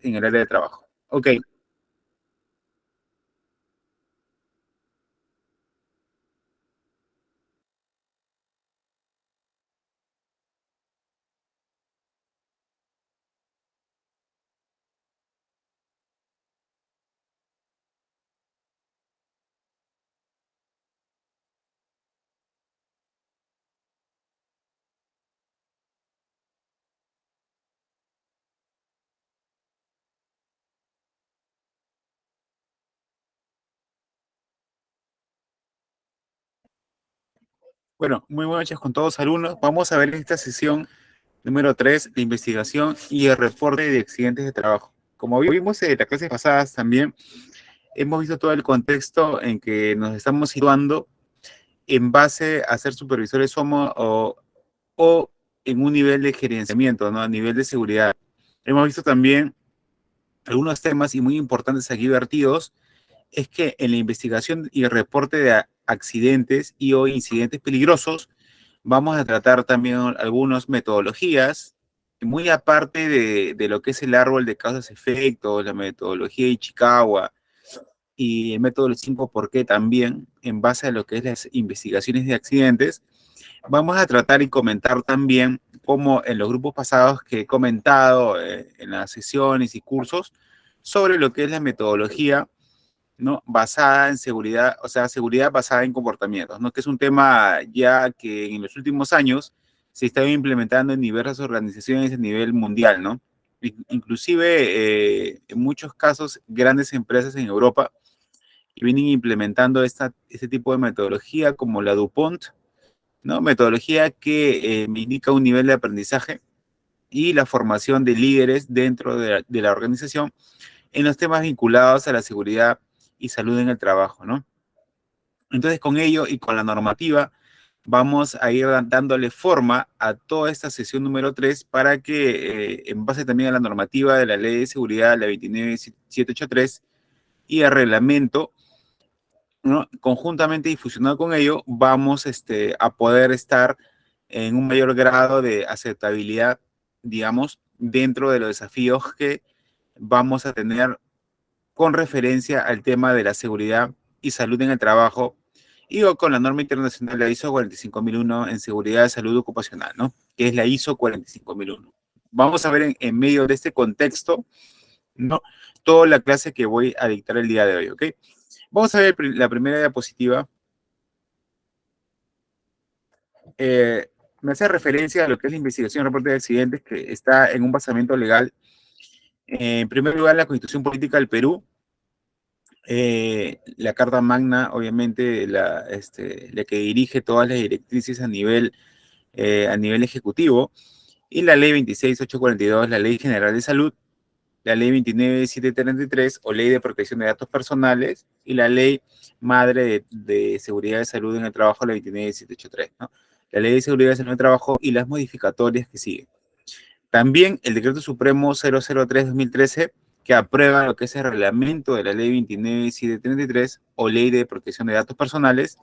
en el área de trabajo. Ok. Bueno, muy buenas noches con todos alumnos. Vamos a ver esta sesión número 3 de investigación y el reporte de accidentes de trabajo. Como vimos en las clases pasadas también, hemos visto todo el contexto en que nos estamos situando en base a ser supervisores somos o en un nivel de gerenciamiento, ¿no? A nivel de seguridad. Hemos visto también algunos temas y muy importantes aquí vertidos, es que en la investigación y el reporte de accidentes y o incidentes peligrosos, vamos a tratar también algunas metodologías, muy aparte de lo que es el árbol de causas-efectos, la metodología de Ichikawa y el método del 5 por qué también, en base a lo que es las investigaciones de accidentes. Vamos a tratar y comentar también, como en los grupos pasados que he comentado en las sesiones y cursos, sobre lo que es la metodología, ¿no? Basada en seguridad, o sea, seguridad basada en comportamientos, ¿no? Que es un tema ya que en los últimos años se está implementando en diversas organizaciones a nivel mundial, ¿no? Inclusive, en muchos casos, grandes empresas en Europa que vienen implementando este tipo de metodología como la DuPont, ¿no? Metodología que indica un nivel de aprendizaje y la formación de líderes dentro de la organización en los temas vinculados a la seguridad y salud en el trabajo, ¿no? Entonces, con ello y con la normativa, vamos a ir dándole forma a toda esta sesión número 3 para que, en base también a la normativa de la Ley de Seguridad, la 29783, y el reglamento, ¿no? Conjuntamente y fusionado con ello, vamos a poder estar en un mayor grado de aceptabilidad, digamos, dentro de los desafíos que vamos a tener con referencia al tema de la seguridad y salud en el trabajo y o con la norma internacional, la ISO 45001 en seguridad y salud ocupacional, ¿no? Que es la ISO 45001. Vamos a ver en medio de este contexto, ¿no? Toda la clase que voy a dictar el día de hoy, ¿ok? Vamos a ver la primera diapositiva. Eh, Me hace referencia a lo que es la investigación y reporte de accidentes, que está en un basamento legal. En primer lugar, la Constitución Política del Perú, la Carta Magna, obviamente, la que dirige todas las directrices a nivel ejecutivo, y la Ley 26842, la Ley General de Salud, la Ley 29733 o Ley de Protección de Datos Personales, y la Ley Madre de Seguridad de Salud en el Trabajo, la 29783, ¿no? La Ley de Seguridad de Salud en el Trabajo y las modificatorias que siguen. También el Decreto Supremo 003-2013, que aprueba lo que es el reglamento de la Ley 29733 o Ley de Protección de Datos Personales.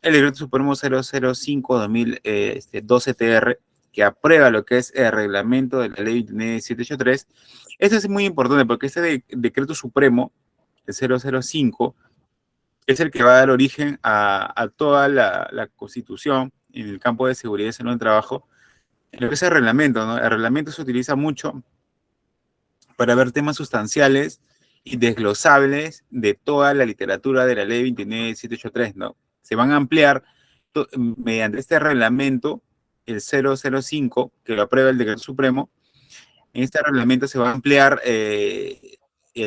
El Decreto Supremo 005-2012-TR, que aprueba lo que es el reglamento de la Ley 29783. Esto es muy importante porque este Decreto Supremo, el 005, es el que va a dar origen a toda la Constitución en el campo de seguridad y salud en el trabajo, en lo que es el reglamento, ¿no? El reglamento se utiliza mucho para ver temas sustanciales y desglosables de toda la literatura de la ley 29783, ¿no? Se van a ampliar mediante este reglamento, el 005, que lo aprueba el Decreto Supremo. En este reglamento se va a ampliar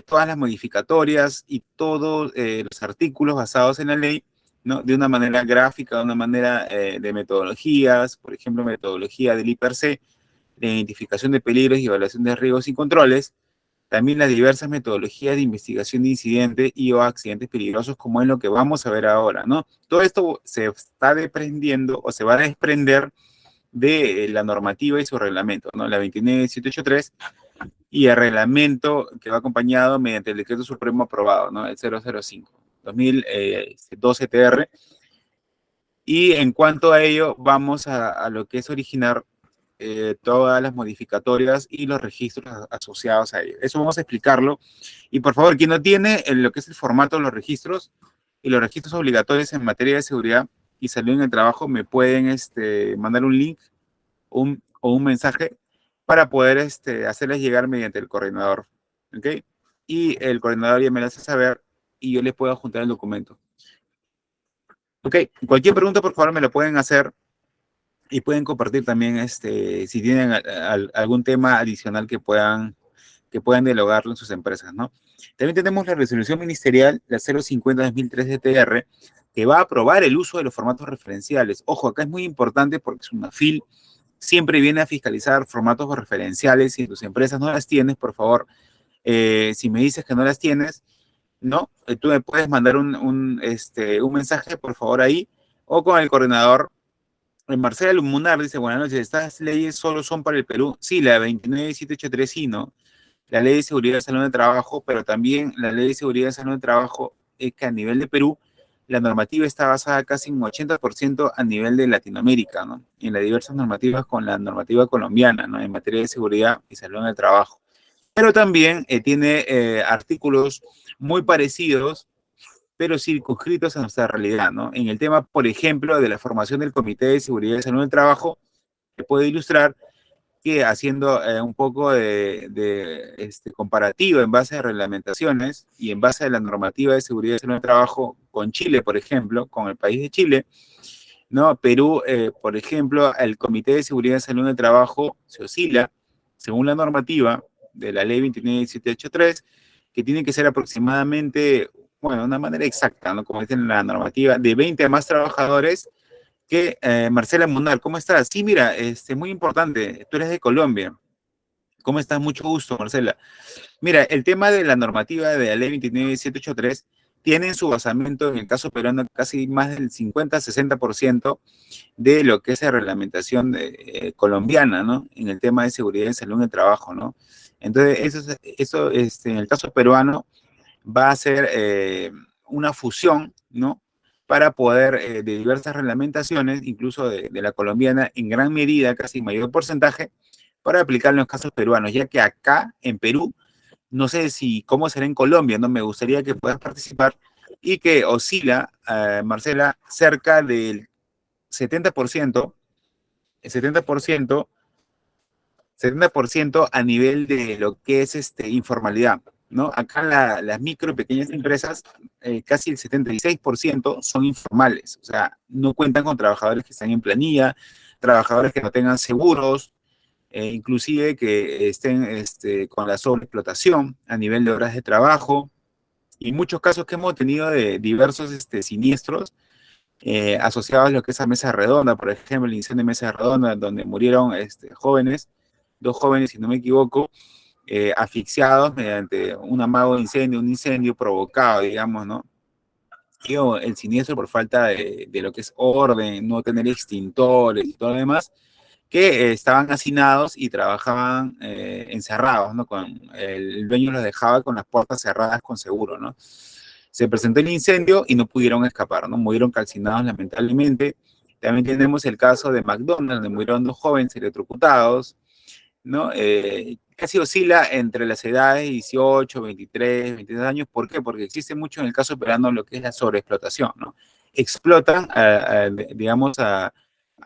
todas las modificatorias y todos los artículos basados en la ley, ¿no? De una manera gráfica, de una manera de metodologías, por ejemplo, metodología del IPRC, de identificación de peligros y evaluación de riesgos y controles, también las diversas metodologías de investigación de incidentes y o accidentes peligrosos, como es lo que vamos a ver ahora, ¿no? Todo esto se está desprendiendo o se va a desprender de la normativa y su reglamento, ¿no? La 29783 y el reglamento que va acompañado mediante el Decreto Supremo aprobado, ¿no? El 005, 2012 TR. Y en cuanto a ello, vamos a lo que es originar todas las modificatorias y los registros asociados a ello. Eso vamos a explicarlo. Y por favor, quien no tiene lo que es el formato de los registros y los registros obligatorios en materia de seguridad y salud en el trabajo, me pueden mandar un link o un mensaje para poder hacerles llegar mediante el coordinador. ¿Ok? Y el coordinador ya me lo hace saber y yo les puedo juntar el documento. Ok, cualquier pregunta, por favor, me lo pueden hacer y pueden compartir también si tienen algún tema adicional que puedan dialogarlo en sus empresas, ¿no? También tenemos la resolución ministerial, la 050-2003 de TR, que va a aprobar el uso de los formatos referenciales. Ojo, acá es muy importante porque SUNAFIL siempre viene a fiscalizar formatos referenciales. Si tus empresas no las tienes, por favor, si me dices que no las tienes, ¿no? Tú me puedes mandar un mensaje, por favor, ahí, o con el coordinador. Marcela Lumunar dice, buenas noches, ¿estas leyes solo son para el Perú? Sí, la 29783 sí, ¿no? La ley de seguridad de salud de trabajo, pero también la ley de seguridad de salud de trabajo es que a nivel de Perú, la normativa está basada casi en un 80% a nivel de Latinoamérica, ¿no? En las diversas normativas con la normativa colombiana, ¿no? En materia de seguridad y salud en el trabajo. Pero también tiene artículos muy parecidos, pero circunscritos a nuestra realidad, ¿no? En el tema, por ejemplo, de la formación del Comité de Seguridad y Salud del Trabajo, se puede ilustrar que haciendo un poco de comparativo en base a reglamentaciones y en base a la normativa de seguridad y salud del trabajo con Chile, por ejemplo, con el país de Chile, ¿no? Perú, por ejemplo, el Comité de Seguridad y Salud del Trabajo se oscila, según la normativa de la ley 29783, que tiene que ser aproximadamente, bueno, de una manera exacta, ¿no? Como dice en la normativa, de 20 a más trabajadores que Marcela Munal. ¿Cómo estás? Sí, mira, muy importante, tú eres de Colombia. ¿Cómo estás? Mucho gusto, Marcela. Mira, el tema de la normativa de la ley 29783 tiene en su basamento en el caso peruano casi más del 50-60% de lo que es la reglamentación colombiana, ¿no? En el tema de seguridad y salud en el trabajo, ¿no? Entonces, eso en el caso peruano va a ser una fusión, ¿no? Para poder, de diversas reglamentaciones, incluso de la colombiana, en gran medida, casi mayor porcentaje, para aplicar en los casos peruanos, ya que acá, en Perú, no sé si cómo será en Colombia, ¿no? Me gustaría que puedas participar y que oscila, Marcela, cerca del 70%, el 70% a nivel de lo que es informalidad, ¿no? Acá las micro y pequeñas empresas, casi el 76% son informales, o sea, no cuentan con trabajadores que están en planilla, trabajadores que no tengan seguros, inclusive que estén con la sobreexplotación a nivel de horas de trabajo, y muchos casos que hemos tenido de diversos siniestros asociados a lo que es a mesa redonda, por ejemplo, el incendio de mesa redonda, donde murieron jóvenes, dos jóvenes, si no me equivoco, asfixiados mediante un amago de incendio, un incendio provocado, digamos, ¿no? Y el siniestro por falta de lo que es orden, no tener extintores y todo lo demás, que estaban hacinados y trabajaban encerrados, ¿no? El dueño los dejaba con las puertas cerradas con seguro, ¿no? Se presentó el incendio y no pudieron escapar, ¿no? Murieron calcinados lamentablemente. También tenemos el caso de McDonald's, donde murieron dos jóvenes electrocutados, ¿no? Casi oscila entre las edades de 18, 23, 22 años. ¿Por qué? Porque existe mucho en el caso peruano lo que es la sobreexplotación, ¿no? Explotan, digamos, a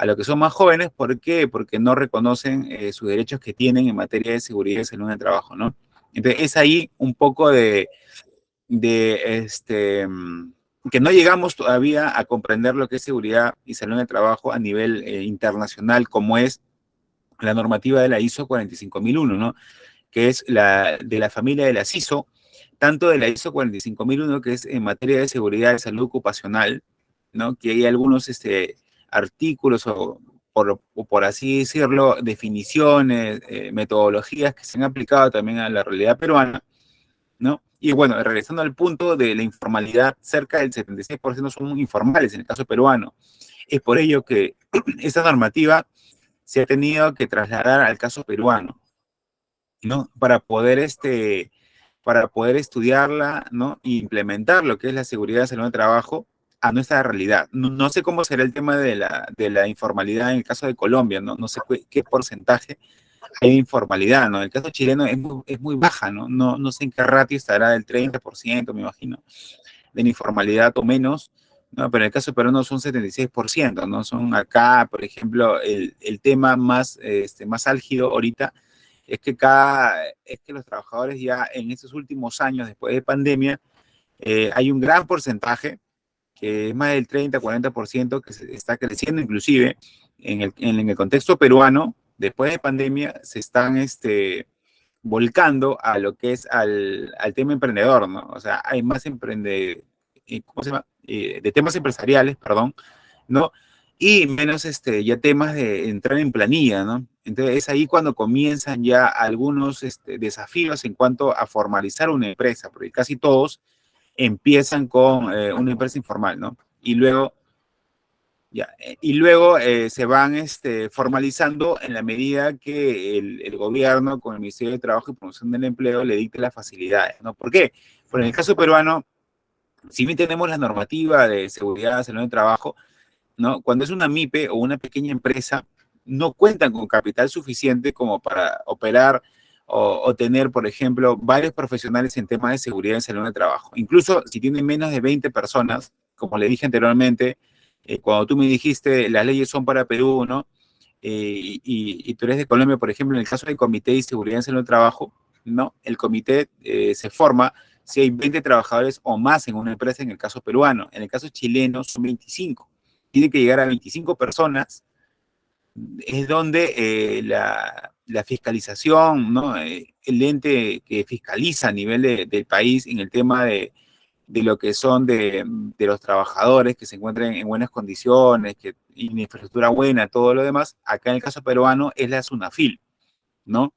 lo que son más jóvenes. ¿Por qué? Porque no reconocen sus derechos que tienen en materia de seguridad y salud en el trabajo, ¿no? Entonces, es ahí un poco que no llegamos todavía a comprender lo que es seguridad y salud en el trabajo a nivel internacional, como es la normativa de la ISO 45001, ¿no? Que es de la familia de las ISO, tanto de la ISO 45001, que es en materia de seguridad y salud ocupacional, ¿no? Que hay algunos artículos o por así decirlo, definiciones, metodologías que se han aplicado también a la realidad peruana, ¿no? Y bueno, regresando al punto de la informalidad, cerca del 76% son informales en el caso peruano. Es por ello que esta normativa se ha tenido que trasladar al caso peruano, ¿no? Para poder estudiarla, ¿no? E implementar lo que es la seguridad de salud de trabajo a nuestra realidad. No sé cómo será el tema de la informalidad en el caso de Colombia, ¿no? No sé qué porcentaje hay de informalidad, ¿no? En el caso chileno es muy baja, ¿no? No sé en qué ratio estará del 30%, me imagino, de la informalidad o menos, ¿no? Pero en el caso peruano son 76%, ¿no? Son acá, por ejemplo, el tema más álgido ahorita es que los trabajadores ya en estos últimos años, después de pandemia, hay un gran porcentaje, que es más del 30-40%, que está creciendo inclusive en el contexto peruano, después de pandemia, se están volcando a lo que es al tema emprendedor, ¿no? O sea, hay más ¿cómo se llama? De temas empresariales, perdón, ¿no? Y menos ya temas de entrar en planilla, ¿no? Entonces es ahí cuando comienzan ya algunos desafíos en cuanto a formalizar una empresa, porque casi todos empiezan con una empresa informal, ¿no? Y luego se van formalizando en la medida que el gobierno, con el Ministerio de Trabajo y Promoción del Empleo, le dicte las facilidades, ¿no? ¿Por qué? Porque en el caso peruano, si bien tenemos la normativa de seguridad, salud de trabajo, ¿no? Cuando es una MIPE o una pequeña empresa, no cuentan con capital suficiente como para operar o tener, por ejemplo, varios profesionales en temas de seguridad y salud de trabajo. Incluso si tienen menos de 20 personas, como le dije anteriormente, cuando tú me dijiste las leyes son para Perú, ¿no? Y tú eres de Colombia, por ejemplo, en el caso del Comité de Seguridad y Salud del Trabajo, ¿no? El comité se forma si hay 20 trabajadores o más en una empresa, en el caso peruano. En el caso chileno son 25. Tiene que llegar a 25 personas, es donde la fiscalización, ¿no? El ente que fiscaliza a nivel del país en el tema de lo que son de los trabajadores que se encuentren en buenas condiciones, que infraestructura buena, todo lo demás, acá en el caso peruano es la SUNAFIL, ¿no?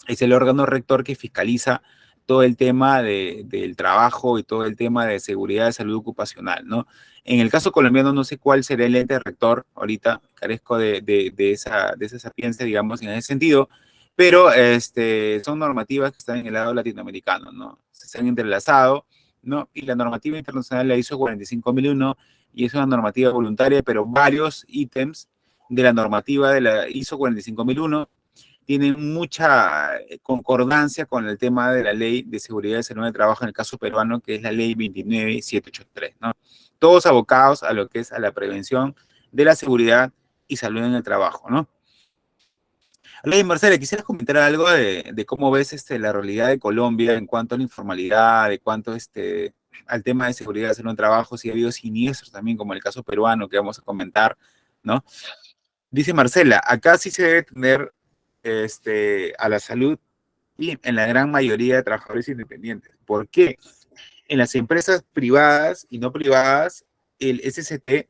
Es el órgano rector que fiscaliza todo el tema del trabajo y todo el tema de seguridad de salud ocupacional, ¿no? En el caso colombiano no sé cuál será el ente rector, ahorita carezco de esa sapiencia, digamos, en ese sentido, pero son normativas que están en el lado latinoamericano, ¿no? Se han entrelazado, ¿no? Y la normativa internacional la hizo 45001 y es una normativa voluntaria, pero varios ítems de la normativa de la ISO 45001 tienen mucha concordancia con el tema de la ley de seguridad y salud de trabajo en el caso peruano, que es la ley 29783, ¿no? Todos abocados a lo que es a la prevención de la seguridad y salud en el trabajo, ¿no? Oye, Marcela, quisieras comentar algo de cómo ves la realidad de Colombia en cuanto a la informalidad, de cuanto al tema de seguridad y salud en el trabajo, si ha habido siniestros también, como el caso peruano que vamos a comentar, ¿no? Dice Marcela, acá sí se debe tener a la salud y en la gran mayoría de trabajadores independientes. ¿Por qué? En las empresas privadas y no privadas, el SST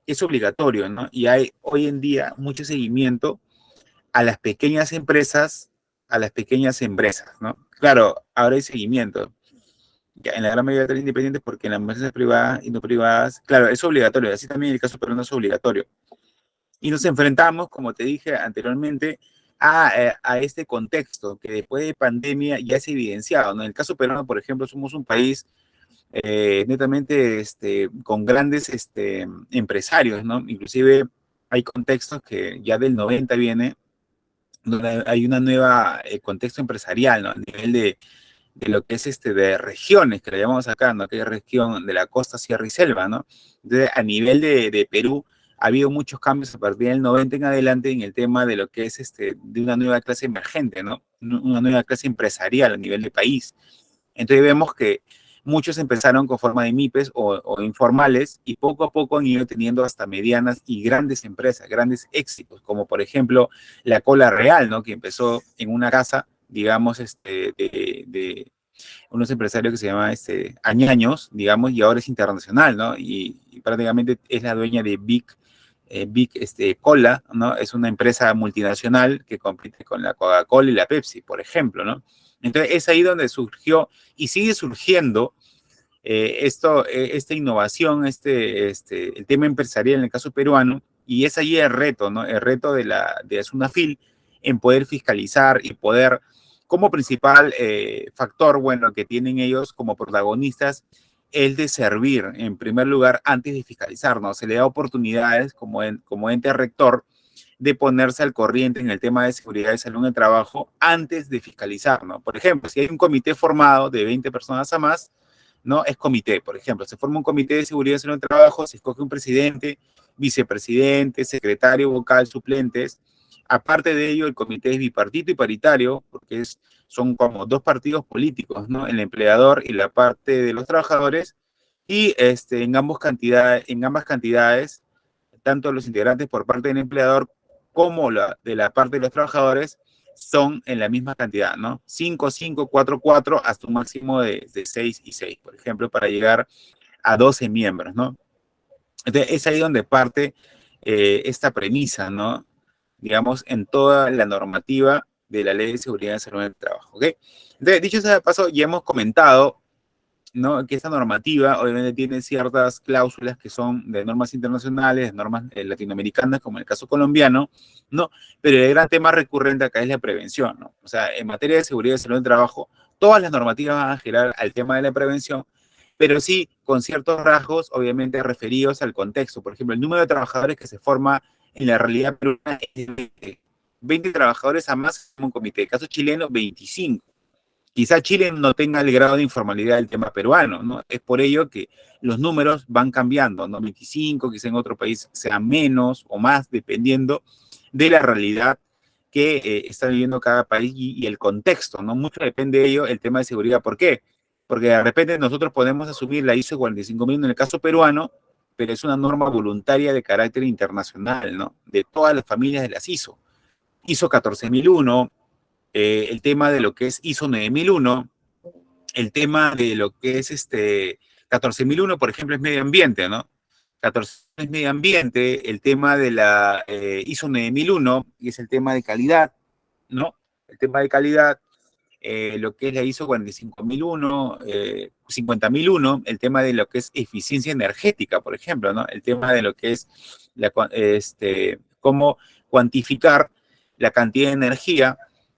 es obligatorio, ¿no? Y hay hoy en día mucho seguimiento a las pequeñas empresas, ¿no? Claro, ahora hay seguimiento. Ya, en la gran mayoría de los independientes, porque en las empresas privadas y no privadas, claro, es obligatorio. Así también en el caso peruano es obligatorio. Y nos enfrentamos, como te dije anteriormente, a este contexto que después de pandemia ya se ha evidenciado, ¿no? En el caso peruano, por ejemplo, somos un país netamente con grandes empresarios, ¿no? Inclusive hay contextos que ya del 90 viene, donde hay una nueva contexto empresarial, ¿no? A nivel de lo que es de regiones, que le llamamos acá, ¿no? Que es región de la costa, sierra y selva, ¿no? Entonces, a nivel de Perú, ha habido muchos cambios a partir del 90 en adelante en el tema de lo que es de una nueva clase emergente, ¿no? Una nueva clase empresarial a nivel de país. Entonces vemos que muchos empezaron con forma de MIPES o informales y poco a poco han ido teniendo hasta medianas y grandes empresas, grandes éxitos, como por ejemplo la Cola Real, ¿no? Que empezó en una casa, digamos, de unos empresarios que se llama Añaños, digamos, y ahora es internacional, ¿no? Y prácticamente es la dueña de Big Cola, ¿no? Es una empresa multinacional que compite con la Coca-Cola y la Pepsi, por ejemplo, ¿no? Entonces es ahí donde surgió y sigue surgiendo esta innovación, el tema empresarial en el caso peruano, y es ahí el reto, ¿no? El reto de SUNAFIL en poder fiscalizar y poder, como principal factor, bueno, que tienen ellos como protagonistas, es de servir en primer lugar antes de fiscalizar, ¿no? Se le da oportunidades como ente rector de ponerse al corriente en el tema de seguridad y salud en el trabajo antes de fiscalizar, ¿no? Por ejemplo, si hay un comité formado de 20 personas a más, ¿no? Es comité, por ejemplo, se forma un comité de seguridad y salud en el trabajo, se escoge un presidente, vicepresidente, secretario, vocal, suplentes. Aparte de ello, el comité es bipartito y paritario, porque son como dos partidos políticos, ¿no? El empleador y la parte de los trabajadores, y en ambas cantidades, tanto los integrantes por parte del empleador como de la parte de los trabajadores son en la misma cantidad, ¿no? 5, 5, 4, 4, hasta un máximo de 6 y 6, por ejemplo, para llegar a 12 miembros, ¿no? Entonces, es ahí donde parte esta premisa, ¿no? Digamos, en toda la normativa de la Ley de Seguridad y Salud en el Trabajo, ¿ok? Entonces, dicho sea de paso, ya hemos comentado, ¿no? Que esta normativa obviamente tiene ciertas cláusulas que son de normas internacionales, de normas latinoamericanas, como en el caso colombiano, ¿no? Pero el gran tema recurrente acá es la prevención, ¿no? O sea, en materia de seguridad y salud en el trabajo, todas las normativas van a girar al tema de la prevención, pero sí con ciertos rasgos, obviamente, referidos al contexto. Por ejemplo, el número de trabajadores que se forma en la realidad peruana es de 20 trabajadores a más como un comité. El caso chileno, 25. Quizá Chile no tenga el grado de informalidad del tema peruano, ¿no? Es por ello que los números van cambiando, ¿no? 25, quizá en otro país sea menos o más, dependiendo de la realidad que está viviendo cada país y el contexto, ¿no? Mucho depende de ello el tema de seguridad. ¿Por qué? Porque de repente nosotros podemos asumir la ISO 45000 en el caso peruano, pero es una norma voluntaria de carácter internacional, ¿no? De todas las familias de las ISO. ISO 14001, el tema de lo que es ISO 9001, el tema de lo que es 14001, por ejemplo, es medio ambiente, ¿no? 14 es medio ambiente, el tema de la ISO 9001, y es el tema de calidad, ¿no? El tema de calidad, lo que es la ISO 45001, 50001, el tema de lo que es eficiencia energética, por ejemplo, ¿no? El tema de lo que es cómo cuantificar la cantidad de energía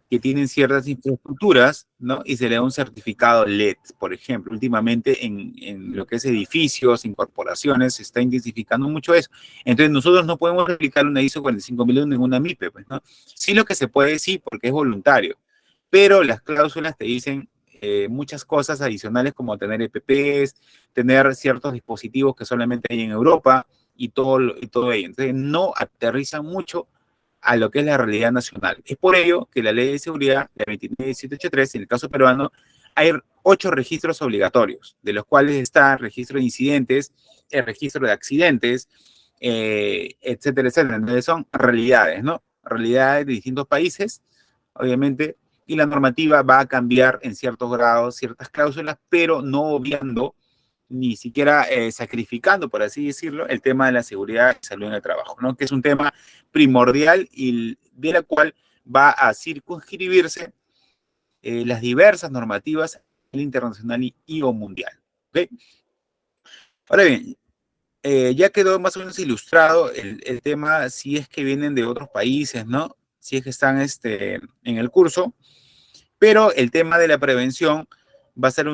que tienen ciertas infraestructuras, ¿no? Y se le da un certificado LED, por ejemplo. Últimamente en lo que es edificios, incorporaciones, se está intensificando mucho eso. Entonces nosotros no podemos aplicar una ISO 45001 en una MIPE, pues, ¿no? Sí lo que se puede, sí, porque es voluntario, pero las cláusulas te dicen muchas cosas adicionales como tener EPPs, tener ciertos dispositivos que solamente hay en Europa y todo ello. Entonces no aterrizan mucho a lo que es la realidad nacional. Es por ello que la ley de seguridad, la 29783, en el caso peruano, hay 8 registros obligatorios, de los cuales está el registro de incidentes, el registro de accidentes, etcétera, etcétera. Entonces son realidades, ¿no? Realidades de distintos países, obviamente, y la normativa va a cambiar en ciertos grados, ciertas cláusulas, pero no obviando ni siquiera sacrificando, por así decirlo, el tema de la seguridad y salud en el trabajo, ¿no? Que es un tema primordial y de la cual va a circunscribirse las diversas normativas a nivel internacional y o mundial. ¿Okay? Ahora bien, ya quedó más o menos ilustrado el tema si es que vienen de otros países, ¿no? Si es que están en el curso, pero el tema de la prevención va a ser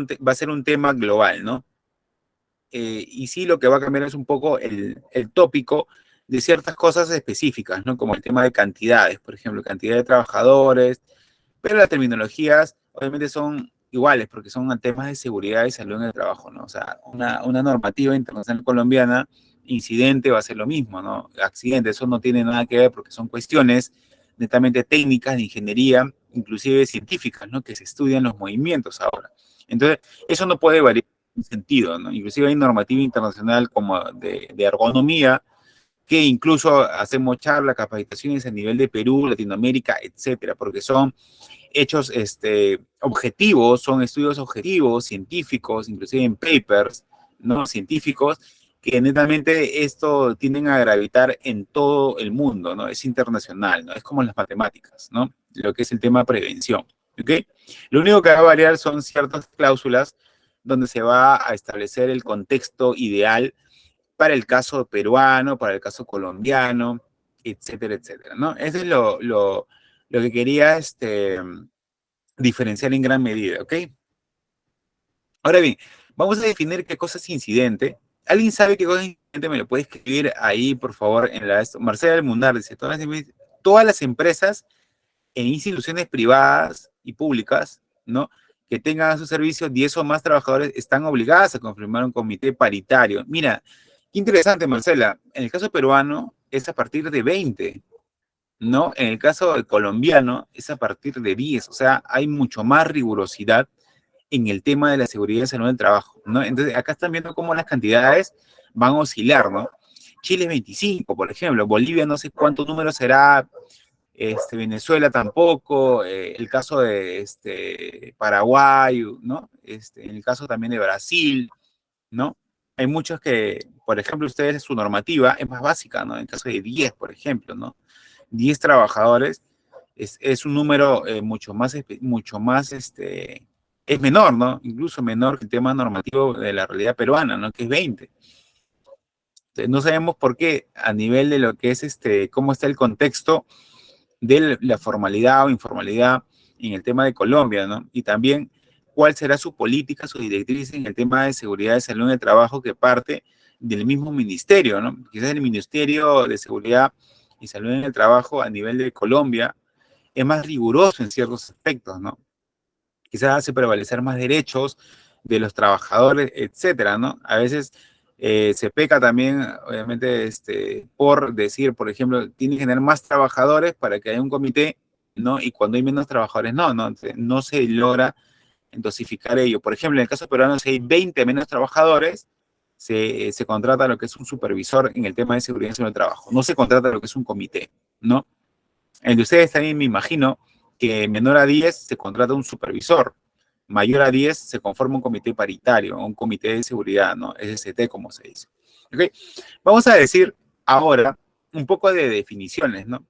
un tema global, ¿no? Y sí, lo que va a cambiar es un poco el tópico de ciertas cosas específicas, ¿no? Como el tema de cantidades, por ejemplo, cantidad de trabajadores, pero las terminologías obviamente son iguales porque son temas de seguridad y salud en el trabajo, ¿no? O sea, una normativa internacional colombiana, incidente va a ser lo mismo, ¿no? Accidente, eso no tiene nada que ver porque son cuestiones netamente técnicas, de ingeniería, inclusive científicas, ¿no? Que se estudian los movimientos ahora. Entonces, eso no puede variar en sentido, ¿no? Inclusive hay normativa internacional como de ergonomía, que incluso hacemos charlas, capacitaciones a nivel de Perú, Latinoamérica, etcétera, porque son hechos objetivos, son estudios objetivos, científicos, inclusive en papers, ¿no? Científicos, que netamente esto tienden a gravitar en todo el mundo, ¿no? Es internacional, ¿no? Es como las matemáticas, ¿no? Lo que es el tema prevención, ¿ok? Lo único que va a variar son ciertas cláusulas donde se va a establecer el contexto ideal para el caso peruano, para el caso colombiano, etcétera, etcétera, ¿no? Eso es lo que quería diferenciar en gran medida, ¿ok? Ahora bien, Vamos a definir qué cosa es incidente. ¿Alguien sabe qué cosa es incidente? Me lo puede escribir ahí, por favor, en la... Marcela del Mundar dice, todas las empresas e instituciones privadas y públicas, ¿no?, que tengan a su servicio 10 o más trabajadores están obligadas a confirmar un comité paritario. Mira, qué interesante, Marcela. En el caso peruano es a partir de 20, ¿no? En el caso colombiano es a partir de 10. O sea, hay mucho más rigurosidad en el tema de la seguridad y salud del trabajo, ¿no? Entonces, acá están viendo cómo las cantidades van a oscilar, ¿no? Chile es 25, por ejemplo. Bolivia no sé cuánto número será, Venezuela tampoco, el caso de Paraguay, ¿no? En el caso también de Brasil, ¿no? Hay muchos que, por ejemplo, ustedes, su normativa es más básica, ¿no? En el caso de 10, por ejemplo, ¿no? 10 trabajadores es un número mucho más, es menor, ¿no? Incluso menor que el tema normativo de la realidad peruana, ¿no? Que es 20. Entonces, no sabemos por qué, a nivel de lo que es, cómo está el contexto de la formalidad o informalidad en el tema de Colombia, ¿no? Y también cuál será su política, su directriz en el tema de seguridad y salud en el trabajo que parte del mismo ministerio, ¿no? Quizás el Ministerio de Seguridad y Salud en el Trabajo a nivel de Colombia es más riguroso en ciertos aspectos, ¿no? Quizás hace prevalecer más derechos de los trabajadores, etcétera, ¿no? A veces se peca también, obviamente, por decir, por ejemplo, tiene que tener más trabajadores para que haya un comité, ¿no? Y cuando hay menos trabajadores, no, no se logra dosificar ello. Por ejemplo, en el caso peruano, si hay 20 menos trabajadores, se contrata lo que es un supervisor en el tema de seguridad y salud del trabajo. No se contrata lo que es un comité, ¿no? El de ustedes también me imagino que menor a 10 se contrata un supervisor, mayor a 10 se conforma un comité paritario, un comité de seguridad, ¿no? SST, como se dice. ¿Okay? Vamos a decir ahora un poco de definiciones, ¿no?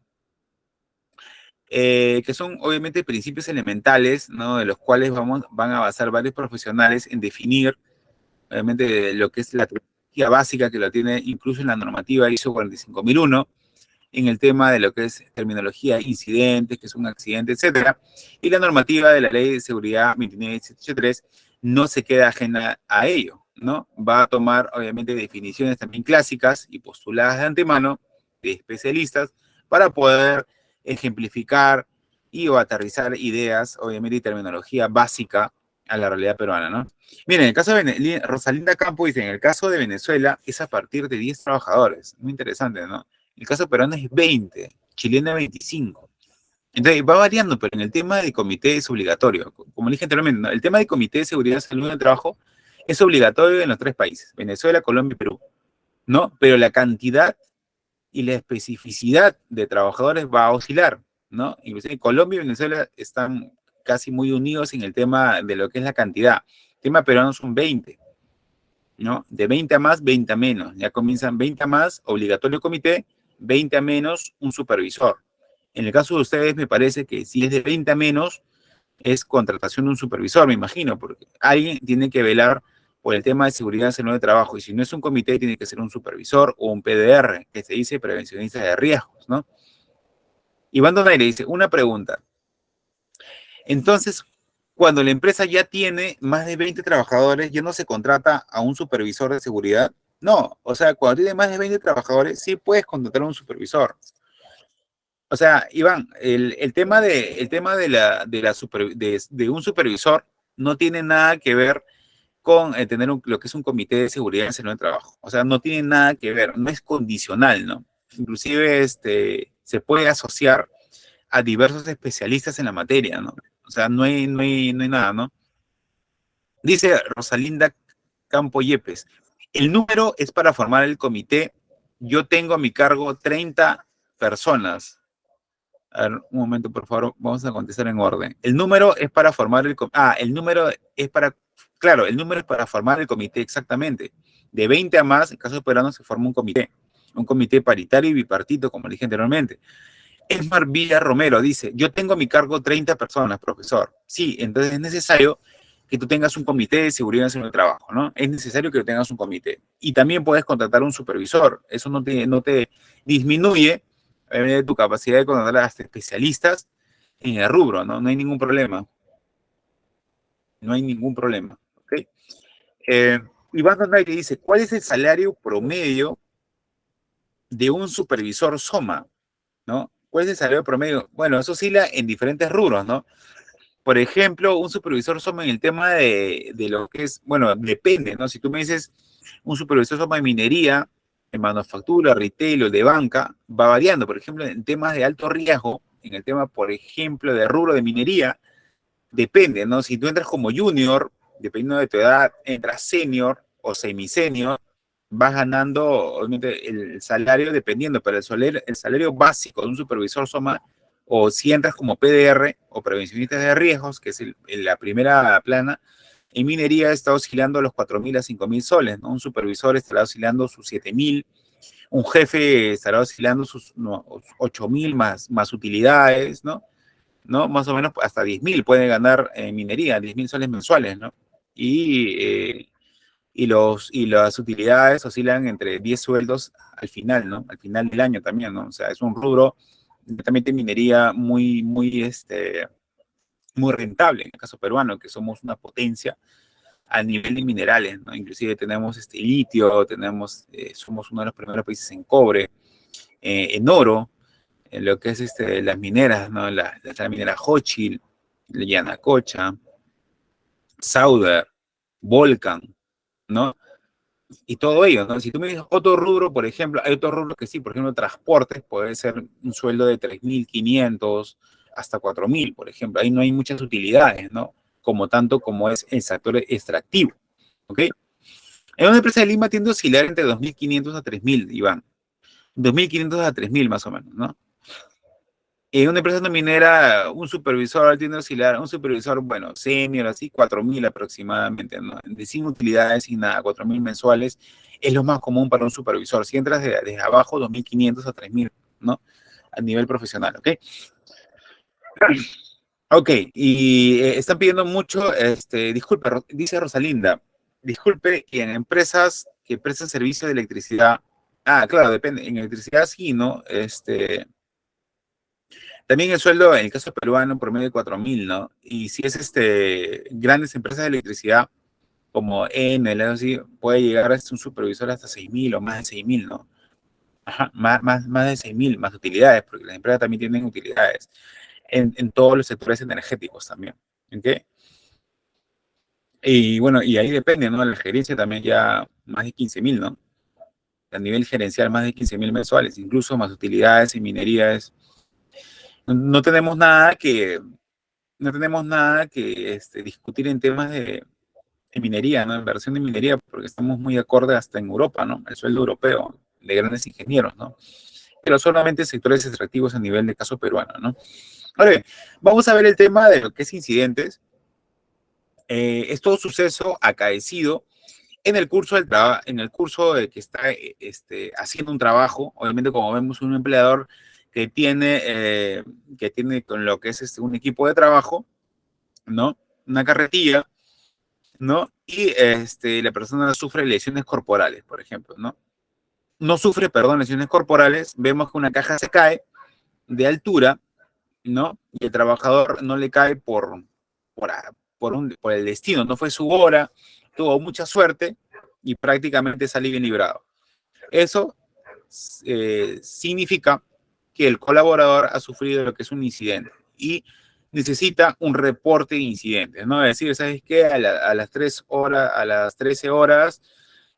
Que son obviamente principios elementales, ¿no? De los cuales van a basar varios profesionales en definir, obviamente, lo que es la tecnología básica, que lo tiene incluso en la normativa ISO 45001, en el tema de lo que es terminología, incidentes, que es un accidente, etcétera. Y la normativa de la Ley de Seguridad 29783 no se queda ajena a ello, ¿no? Va a tomar, obviamente, definiciones también clásicas y postuladas de antemano de especialistas para poder ejemplificar y o aterrizar ideas, obviamente, y terminología básica a la realidad peruana, ¿no? Miren, en el caso de Rosalinda Campo dice, en el caso de Venezuela es a partir de 10 trabajadores. Muy interesante, ¿no? El caso peruano es 20, chileno es 25. Entonces va variando, pero en el tema de comité es obligatorio. Como dije anteriormente, ¿no? El tema de comité de seguridad y salud del trabajo es obligatorio en los 3 países, Venezuela, Colombia y Perú, ¿no? Pero la cantidad y la especificidad de trabajadores va a oscilar, ¿no? Inclusive Colombia y Venezuela están casi muy unidos en el tema de lo que es la cantidad. El tema peruano son 20, ¿no? De 20 a más, 20 a menos. Ya comienzan 20 a más, obligatorio comité, 20 a menos, un supervisor. En el caso de ustedes, me parece que si es de 20 a menos, es contratación de un supervisor, me imagino, porque alguien tiene que velar por el tema de seguridad y salud de trabajo. Y si no es un comité, tiene que ser un supervisor o un PDR, que se dice prevencionista de riesgos, ¿no? Iván Donaire dice, una pregunta. Entonces, cuando la empresa ya tiene más de 20 trabajadores, ¿ya no se contrata a un supervisor de seguridad? No, o sea, cuando tiene más de 20 trabajadores, sí puedes contratar a un supervisor. O sea, Iván, el tema de un supervisor no tiene nada que ver con tener lo que es un comité de seguridad en el trabajo. O sea, no tiene nada que ver, no es condicional, ¿no? Inclusive se puede asociar a diversos especialistas en la materia, ¿no? O sea, no hay nada, ¿no? Dice Rosalinda Campo Yepes, el número es para formar el comité. Yo tengo a mi cargo 30 personas. A ver, un momento, por favor, vamos a contestar en orden. El número es para formar el comité. Ah, el número es para, claro, el número es para formar el comité, exactamente. De 20 a más, en caso de peruano, se forma un comité paritario y bipartito, como dije anteriormente. Esmar Villa Romero dice, yo tengo a mi cargo 30 personas, profesor. Sí, entonces es necesario que tú tengas un comité de seguridad en el trabajo, ¿no? Es necesario que tengas un comité. Y también puedes contratar un supervisor. Eso no te disminuye tu capacidad de contratar hasta especialistas en el rubro, ¿no? No hay ningún problema. No hay ningún problema, ¿ok? Eh, Iván Donay te dice, ¿cuál es el salario promedio de un supervisor SOMA? ¿No? ¿Cuál es el salario promedio? Bueno, eso oscila en diferentes rubros, ¿no? Por ejemplo, un supervisor SOMA en el tema de lo que es, bueno, depende, ¿no? Si tú me dices un supervisor SOMA de minería, de manufactura, retail o de banca, va variando. Por ejemplo, en temas de alto riesgo, en el tema, por ejemplo, de rubro de minería, depende, ¿no? Si tú entras como junior, dependiendo de tu edad, entras senior o semi-senior, vas ganando, obviamente, el salario dependiendo, pero el salario básico de un supervisor SOMA, o si entras como PDR o prevencionistas de riesgos, que es la primera plana, en minería está oscilando los 4.000 a 5.000 soles, ¿no? Un supervisor estará oscilando sus 7.000, un jefe estará oscilando sus no, 8.000 más utilidades, ¿no? ¿No? Más o menos hasta 10.000 pueden ganar en minería, 10.000 soles mensuales, ¿no? Y, y las utilidades oscilan entre 10 sueldos al final, ¿no? Al final del año también, ¿no? O sea, es un rubro netamente minería muy rentable en el caso peruano, que somos una potencia a nivel de minerales, ¿no? Inclusive tenemos litio, somos uno de los primeros países en cobre, en oro, en lo que es las mineras, ¿no? La minera Hochschild, la Yanacocha, Sauder, Volcan, ¿no? Y todo ello, ¿no? Si tú me dices otro rubro, por ejemplo, hay otro rubro que sí, por ejemplo, transportes, puede ser un sueldo de 3.500 hasta 4.000, por ejemplo. Ahí no hay muchas utilidades, ¿no? Como tanto como es el sector extractivo, ¿ok? En una empresa de Lima tiende a oscilar entre 2.500 a 3.000, Iván. 2.500 a 3.000 más o menos, ¿no? En una empresa no minera, un supervisor tiende a oscilar, un supervisor, bueno, senior, así, 4.000 aproximadamente, ¿no? De sin utilidades, sin nada, 4.000 mensuales, es lo más común para un supervisor. Si entras desde abajo, 2.500 a 3.000, ¿no? A nivel profesional, ¿ok? Ok, y están pidiendo mucho, disculpe, dice Rosalinda, disculpe, y en empresas que prestan servicio de electricidad, claro, depende, en electricidad sí, ¿no? También el sueldo, en el caso peruano, promedio de 4.000, ¿no? Y si es grandes empresas de electricidad, como Enel, así, puede llegar a un supervisor hasta 6.000 o más de 6.000, ¿no? Ajá, más de 6.000, más utilidades, porque las empresas también tienen utilidades en todos los sectores energéticos también. ¿Ok? Y bueno, y ahí depende, ¿no? La gerencia también ya más de 15.000, ¿no? A nivel gerencial, más de 15.000 mensuales, incluso más utilidades y minerías. No tenemos nada que, no tenemos nada que discutir en temas de minería, ¿no? Inversión de minería, porque estamos muy acorde hasta en Europa, ¿no? El sueldo europeo de grandes ingenieros, ¿no? Pero solamente sectores extractivos a nivel de caso peruano, ¿no? Ahora bien, vamos a ver el tema de lo que es incidentes. Es todo suceso acaecido en el curso en el curso de que está haciendo un trabajo. Obviamente, como vemos, un empleador que tiene con lo que es un equipo de trabajo, ¿no? Una carretilla, ¿no? Y la persona sufre lesiones corporales, por ejemplo, ¿no? No sufre, perdón, lesiones corporales. Vemos que una caja se cae de altura, ¿no? Y el trabajador no le cae por, por el destino, no fue su hora, tuvo mucha suerte y prácticamente salió bien librado. Eso significa que el colaborador ha sufrido lo que es un incidente y necesita un reporte de incidentes, ¿no? Es decir, ¿sabes qué? A las 3 horas, a las 13 horas,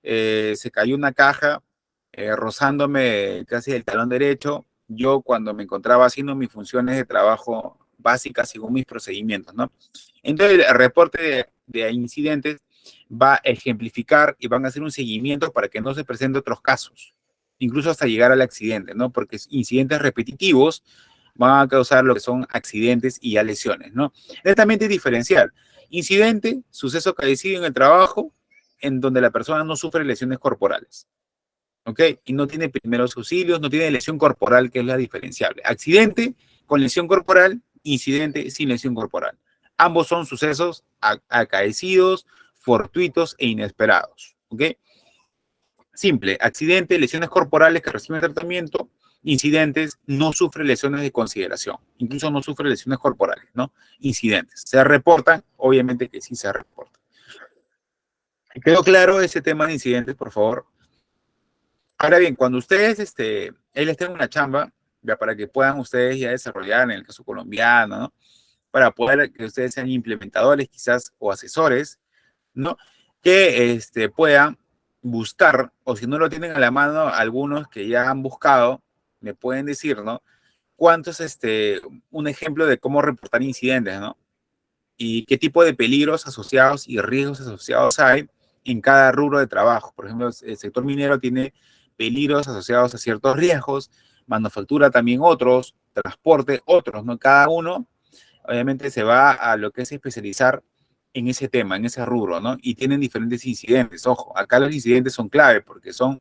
se cayó una caja rozándome casi el talón derecho. Yo cuando me encontraba haciendo mis funciones de trabajo básicas según mis procedimientos, ¿no? Entonces, el reporte de incidentes va a ejemplificar y van a hacer un seguimiento para que no se presenten otros casos, incluso hasta llegar al accidente, ¿no? Porque incidentes repetitivos van a causar lo que son accidentes y ya lesiones, ¿no? Netamente diferencial. Incidente, suceso acaecido en el trabajo, en donde la persona no sufre lesiones corporales, ¿ok? Y no tiene primeros auxilios, no tiene lesión corporal, que es la diferenciable. Accidente con lesión corporal, incidente sin lesión corporal. Ambos son sucesos acaecidos, fortuitos e inesperados, ¿ok? Simple, accidente, lesiones corporales que reciben tratamiento, incidentes, no sufre lesiones de consideración, incluso no sufre lesiones corporales, ¿no? Incidentes, se reportan, obviamente que sí se reportan. ¿Quedó claro ese tema de incidentes, por favor? Ahora bien, cuando ustedes, él les tenga una chamba, ya para que puedan ustedes ya desarrollar en el caso colombiano, ¿no? Para poder que ustedes sean implementadores quizás o asesores, ¿no? Que puedan buscar, o si no lo tienen a la mano, algunos que ya han buscado, me pueden decir, ¿no? ¿Cuántos, un ejemplo de cómo reportar incidentes, ¿no? Y qué tipo de peligros asociados y riesgos asociados hay en cada rubro de trabajo. Por ejemplo, el sector minero tiene peligros asociados a ciertos riesgos, manufactura también otros, transporte otros, ¿no? Cada uno obviamente se va a lo que es especializar en ese tema, en ese rubro, ¿no? Y tienen diferentes incidentes. Ojo, acá los incidentes son clave porque son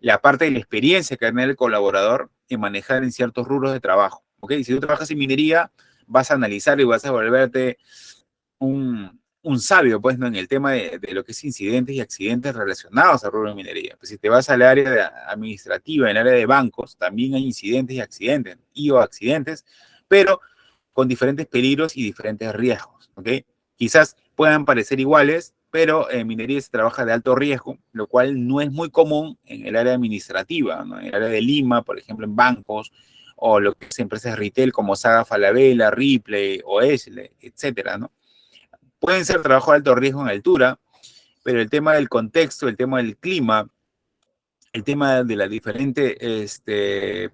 la parte de la experiencia que tiene el colaborador en manejar en ciertos rubros de trabajo, ¿ok? Si tú trabajas en minería, vas a analizar y vas a volverte un sabio, pues, ¿no? En el tema de lo que es incidentes y accidentes relacionados al rubro de minería. Pues si te vas al área administrativa, en el área de bancos, también hay incidentes y accidentes, y o accidentes, pero con diferentes peligros y diferentes riesgos, ¿ok? Quizás puedan parecer iguales, pero en minería se trabaja de alto riesgo, lo cual no es muy común en el área administrativa, ¿no? En el área de Lima, por ejemplo, en bancos, o lo que es empresas retail como Saga Falabella, Ripley o Esle, etcétera, ¿no? Pueden ser trabajo de alto riesgo en altura, pero el tema del contexto, el tema del clima, el tema de los diferentes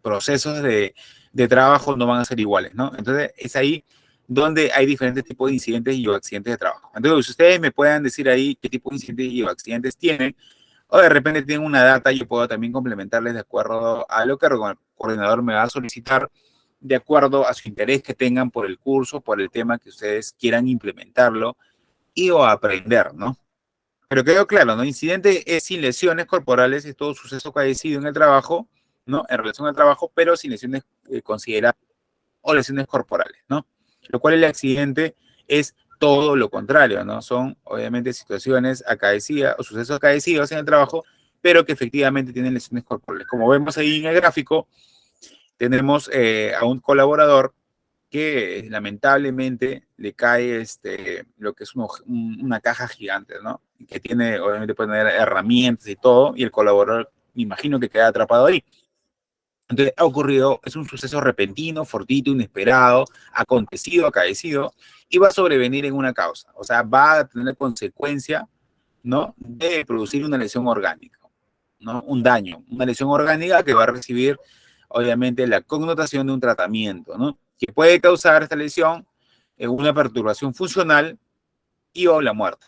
procesos de trabajo no van a ser iguales, ¿no? Entonces, es ahí donde hay diferentes tipos de incidentes y o accidentes de trabajo. Entonces, si ustedes me puedan decir ahí qué tipo de incidentes y o accidentes tienen, o de repente tienen una data, yo puedo también complementarles de acuerdo a lo que el coordinador me va a solicitar, de acuerdo a su interés que tengan por el curso, por el tema que ustedes quieran implementarlo y o aprender, ¿no? Pero quedó claro, ¿no? Incidente es sin lesiones corporales, es todo suceso acaecido en el trabajo, ¿no? En relación al trabajo, pero sin lesiones consideradas o lesiones corporales, ¿no? Lo cual el accidente es todo lo contrario, ¿no? Son obviamente situaciones acaecidas o sucesos acaecidos en el trabajo, pero que efectivamente tienen lesiones corporales. Como vemos ahí en el gráfico, tenemos a un colaborador que lamentablemente le cae lo que es una caja gigante, ¿no? Que tiene, obviamente puede tener herramientas y todo, y el colaborador, me imagino que queda atrapado ahí. Entonces ha ocurrido, es un suceso repentino, fortuito, inesperado, acontecido, acaecido, y va a sobrevenir en una causa. O sea, va a tener consecuencia, ¿no? De producir una lesión orgánica, ¿no? Un daño, una lesión orgánica que va a recibir, obviamente, la connotación de un tratamiento, ¿no? Que puede causar esta lesión una perturbación funcional y o la muerte.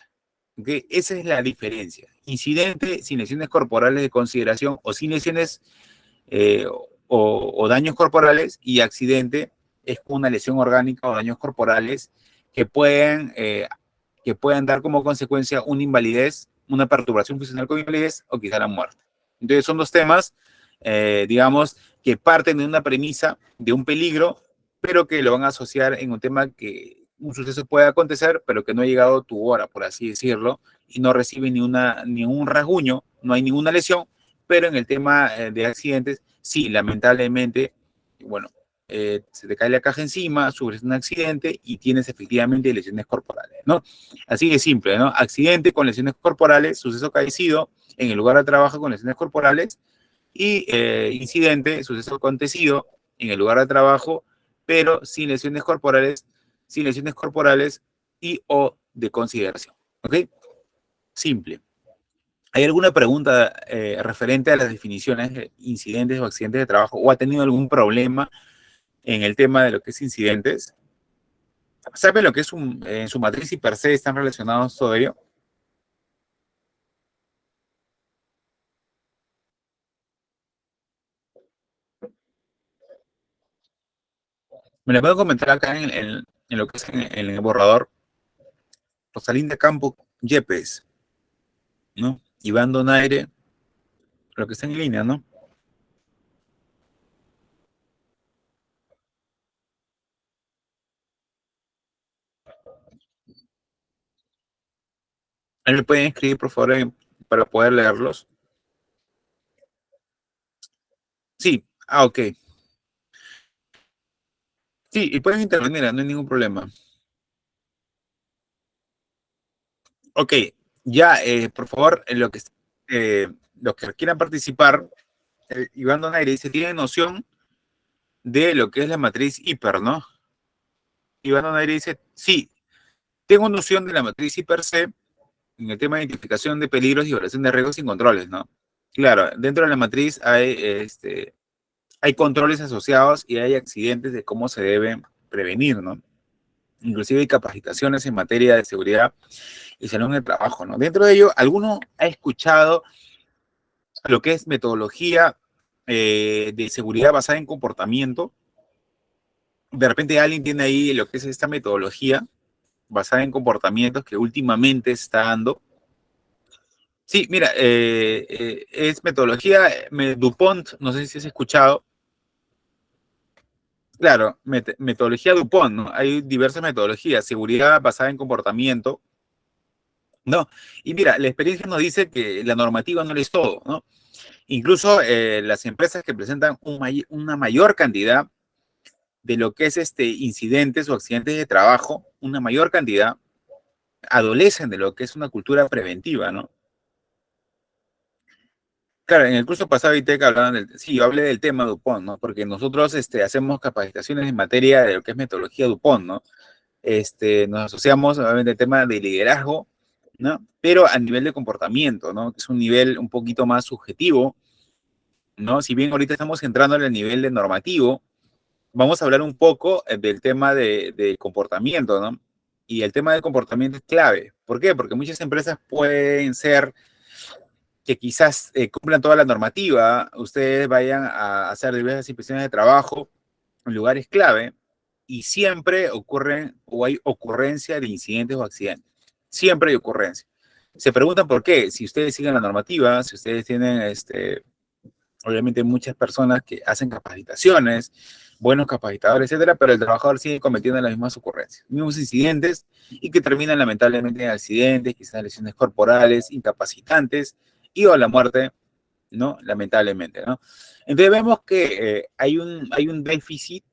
¿Okay? Esa es la diferencia. Incidente sin lesiones corporales de consideración o sin lesiones o daños corporales, y accidente es una lesión orgánica o daños corporales que pueden dar como consecuencia una invalidez, una perturbación funcional con invalidez o quizá la muerte. Entonces son dos temas, digamos, que parten de una premisa, de un peligro, pero que lo van a asociar en un tema que un suceso puede acontecer, pero que no ha llegado tu hora, por así decirlo, y no recibe ni un rasguño, no hay ninguna lesión, pero en el tema de accidentes, sí, lamentablemente, bueno, se te cae la caja encima, sufres un accidente y tienes efectivamente lesiones corporales, ¿no? Así de simple, ¿no? Accidente con lesiones corporales, suceso acaecido en el lugar de trabajo con lesiones corporales, y incidente, suceso acontecido en el lugar de trabajo, pero sin lesiones corporales y o de consideración, ¿ok? Simple. ¿Hay alguna pregunta referente a las definiciones de incidentes o accidentes de trabajo, o ha tenido algún problema en el tema de lo que es incidentes? ¿Sabe lo que es en su matriz y per se están relacionados todo ello? Me lo puedo comentar acá en lo que es en el borrador. Rosalinda Campo Yepes, ¿no? Iván Donaire, lo que está en línea, ¿no? Ahí me pueden escribir, por favor, para poder leerlos. Sí, ok. Sí, y pueden intervenir, no hay ningún problema. Ok, Ya, por favor, los que quieran participar, Iván Donaire dice, ¿tienen noción de lo que es la matriz hiper, no? Iván Donaire dice, sí, tengo noción de la matriz hiper C en el tema de identificación de peligros y evaluación de riesgos y controles, ¿no? Claro, dentro de la matriz hay controles asociados y hay accidentes de cómo se deben prevenir, ¿no? Inclusive hay capacitaciones en materia de seguridad y salud en el trabajo, ¿no? Dentro de ello, ¿alguno ha escuchado lo que es metodología de seguridad basada en comportamiento? De repente alguien tiene ahí lo que es esta metodología basada en comportamientos que últimamente está dando. Sí, mira, es metodología DuPont, no sé si has escuchado. Claro, metodología DuPont, ¿no? Hay diversas metodologías, seguridad basada en comportamiento, ¿no? Y mira, la experiencia nos dice que la normativa no lo es todo, ¿no? Incluso las empresas que presentan una mayor cantidad de lo que es incidentes o accidentes de trabajo, una mayor cantidad, adolecen de lo que es una cultura preventiva, ¿no? Claro, en el curso pasado ITEC hablaban sí, yo hablé del tema DuPont, ¿no? Porque nosotros hacemos capacitaciones en materia de lo que es metodología DuPont, ¿no? Nos asociamos obviamente al tema de liderazgo, ¿no? Pero a nivel de comportamiento, ¿no? Que es un nivel un poquito más subjetivo, ¿no? Si bien ahorita estamos entrando en el nivel de normativo, vamos a hablar un poco del tema de comportamiento, ¿no? Y el tema del comportamiento es clave. ¿Por qué? Porque muchas empresas pueden ser que quizás cumplan toda la normativa, ustedes vayan a hacer diversas inspecciones de trabajo en lugares clave y siempre ocurren o hay ocurrencia de incidentes o accidentes. Siempre hay ocurrencia. Se preguntan por qué. Si ustedes siguen la normativa, si ustedes tienen obviamente muchas personas que hacen capacitaciones, buenos capacitadores, etcétera, pero el trabajador sigue cometiendo las mismas ocurrencias, mismos incidentes y que terminan lamentablemente en accidentes, quizás lesiones corporales, incapacitantes y o la muerte, ¿no? Lamentablemente, ¿no? Entonces vemos que hay un déficit,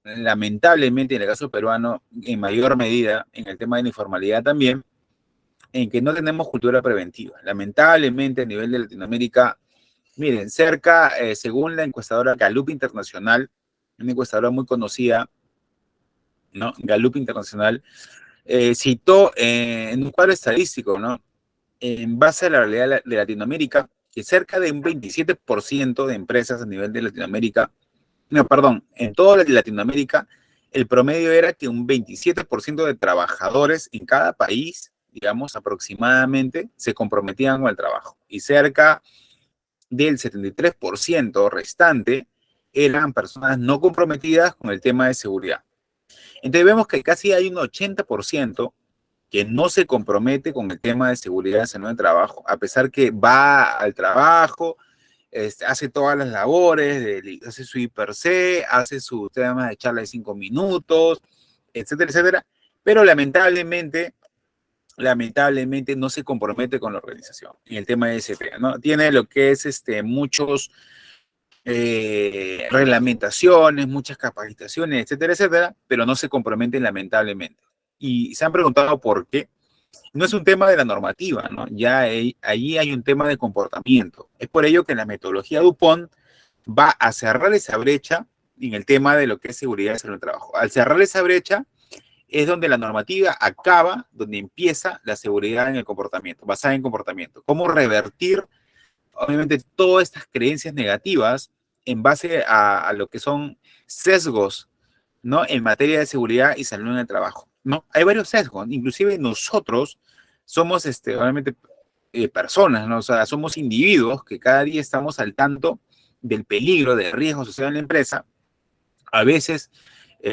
lamentablemente en el caso peruano, en mayor medida, en el tema de la informalidad también, en que no tenemos cultura preventiva. Lamentablemente a nivel de Latinoamérica, miren, según la encuestadora Gallup Internacional, una encuestadora muy conocida, ¿no? Gallup Internacional, citó en un cuadro estadístico, ¿no? En base a la realidad de Latinoamérica, que cerca de un 27% de empresas a nivel de Latinoamérica, no, perdón, en toda Latinoamérica, el promedio era que un 27% de trabajadores en cada país, digamos, aproximadamente, se comprometían con el trabajo. Y cerca del 73% restante eran personas no comprometidas con el tema de seguridad. Entonces vemos que casi hay un 80% que no se compromete con el tema de seguridad y salud de trabajo, a pesar que va al trabajo, hace todas las labores, hace su IPRC, hace su tema de charla de 5 minutos, etcétera, etcétera, pero lamentablemente no se compromete con la organización en el tema de SP, ¿no? Tiene lo que es muchos reglamentaciones, muchas capacitaciones, etcétera, etcétera, pero no se comprometen lamentablemente. Y se han preguntado por qué. No es un tema de la normativa, ¿no? Allí hay un tema de comportamiento. Es por ello que la metodología DuPont va a cerrar esa brecha en el tema de lo que es seguridad y salud del trabajo. Al cerrar esa brecha es donde la normativa acaba, donde empieza la seguridad en el comportamiento, basada en comportamiento. Cómo revertir obviamente todas estas creencias negativas en base a lo que son sesgos, ¿no? En materia de seguridad y salud en el trabajo, ¿no? Hay varios sesgos, inclusive nosotros somos, obviamente, personas, ¿no? O sea, somos individuos que cada día estamos al tanto del peligro, del riesgo social en la empresa. A veces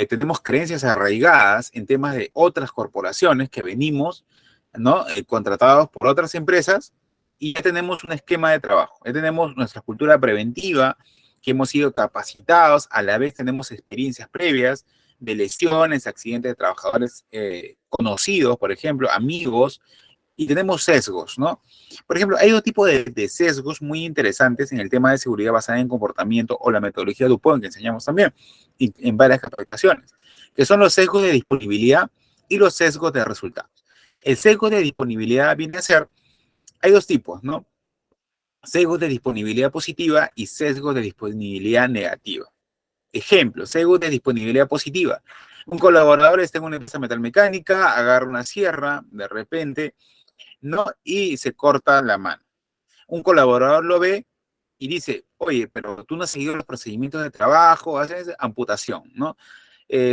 tenemos creencias arraigadas en temas de otras corporaciones que venimos, ¿no? Contratados por otras empresas y ya tenemos un esquema de trabajo, ya tenemos nuestra cultura preventiva, que hemos sido capacitados, a la vez tenemos experiencias previas de lesiones, accidentes de trabajadores conocidos, por ejemplo, amigos, y tenemos sesgos, ¿no? Por ejemplo, hay dos tipos de sesgos muy interesantes en el tema de seguridad basada en comportamiento o la metodología DuPont que enseñamos también en varias capacitaciones, que son los sesgos de disponibilidad y los sesgos de resultados. El sesgo de disponibilidad viene a ser Hay dos tipos, ¿no? Sesgos de disponibilidad positiva y sesgos de disponibilidad negativa. Ejemplo, sesgos de disponibilidad positiva. Un colaborador está en una empresa metalmecánica, agarra una sierra de repente, ¿no? Y se corta la mano. Un colaborador lo ve y dice, oye, pero tú no has seguido los procedimientos de trabajo, haces amputación, ¿no?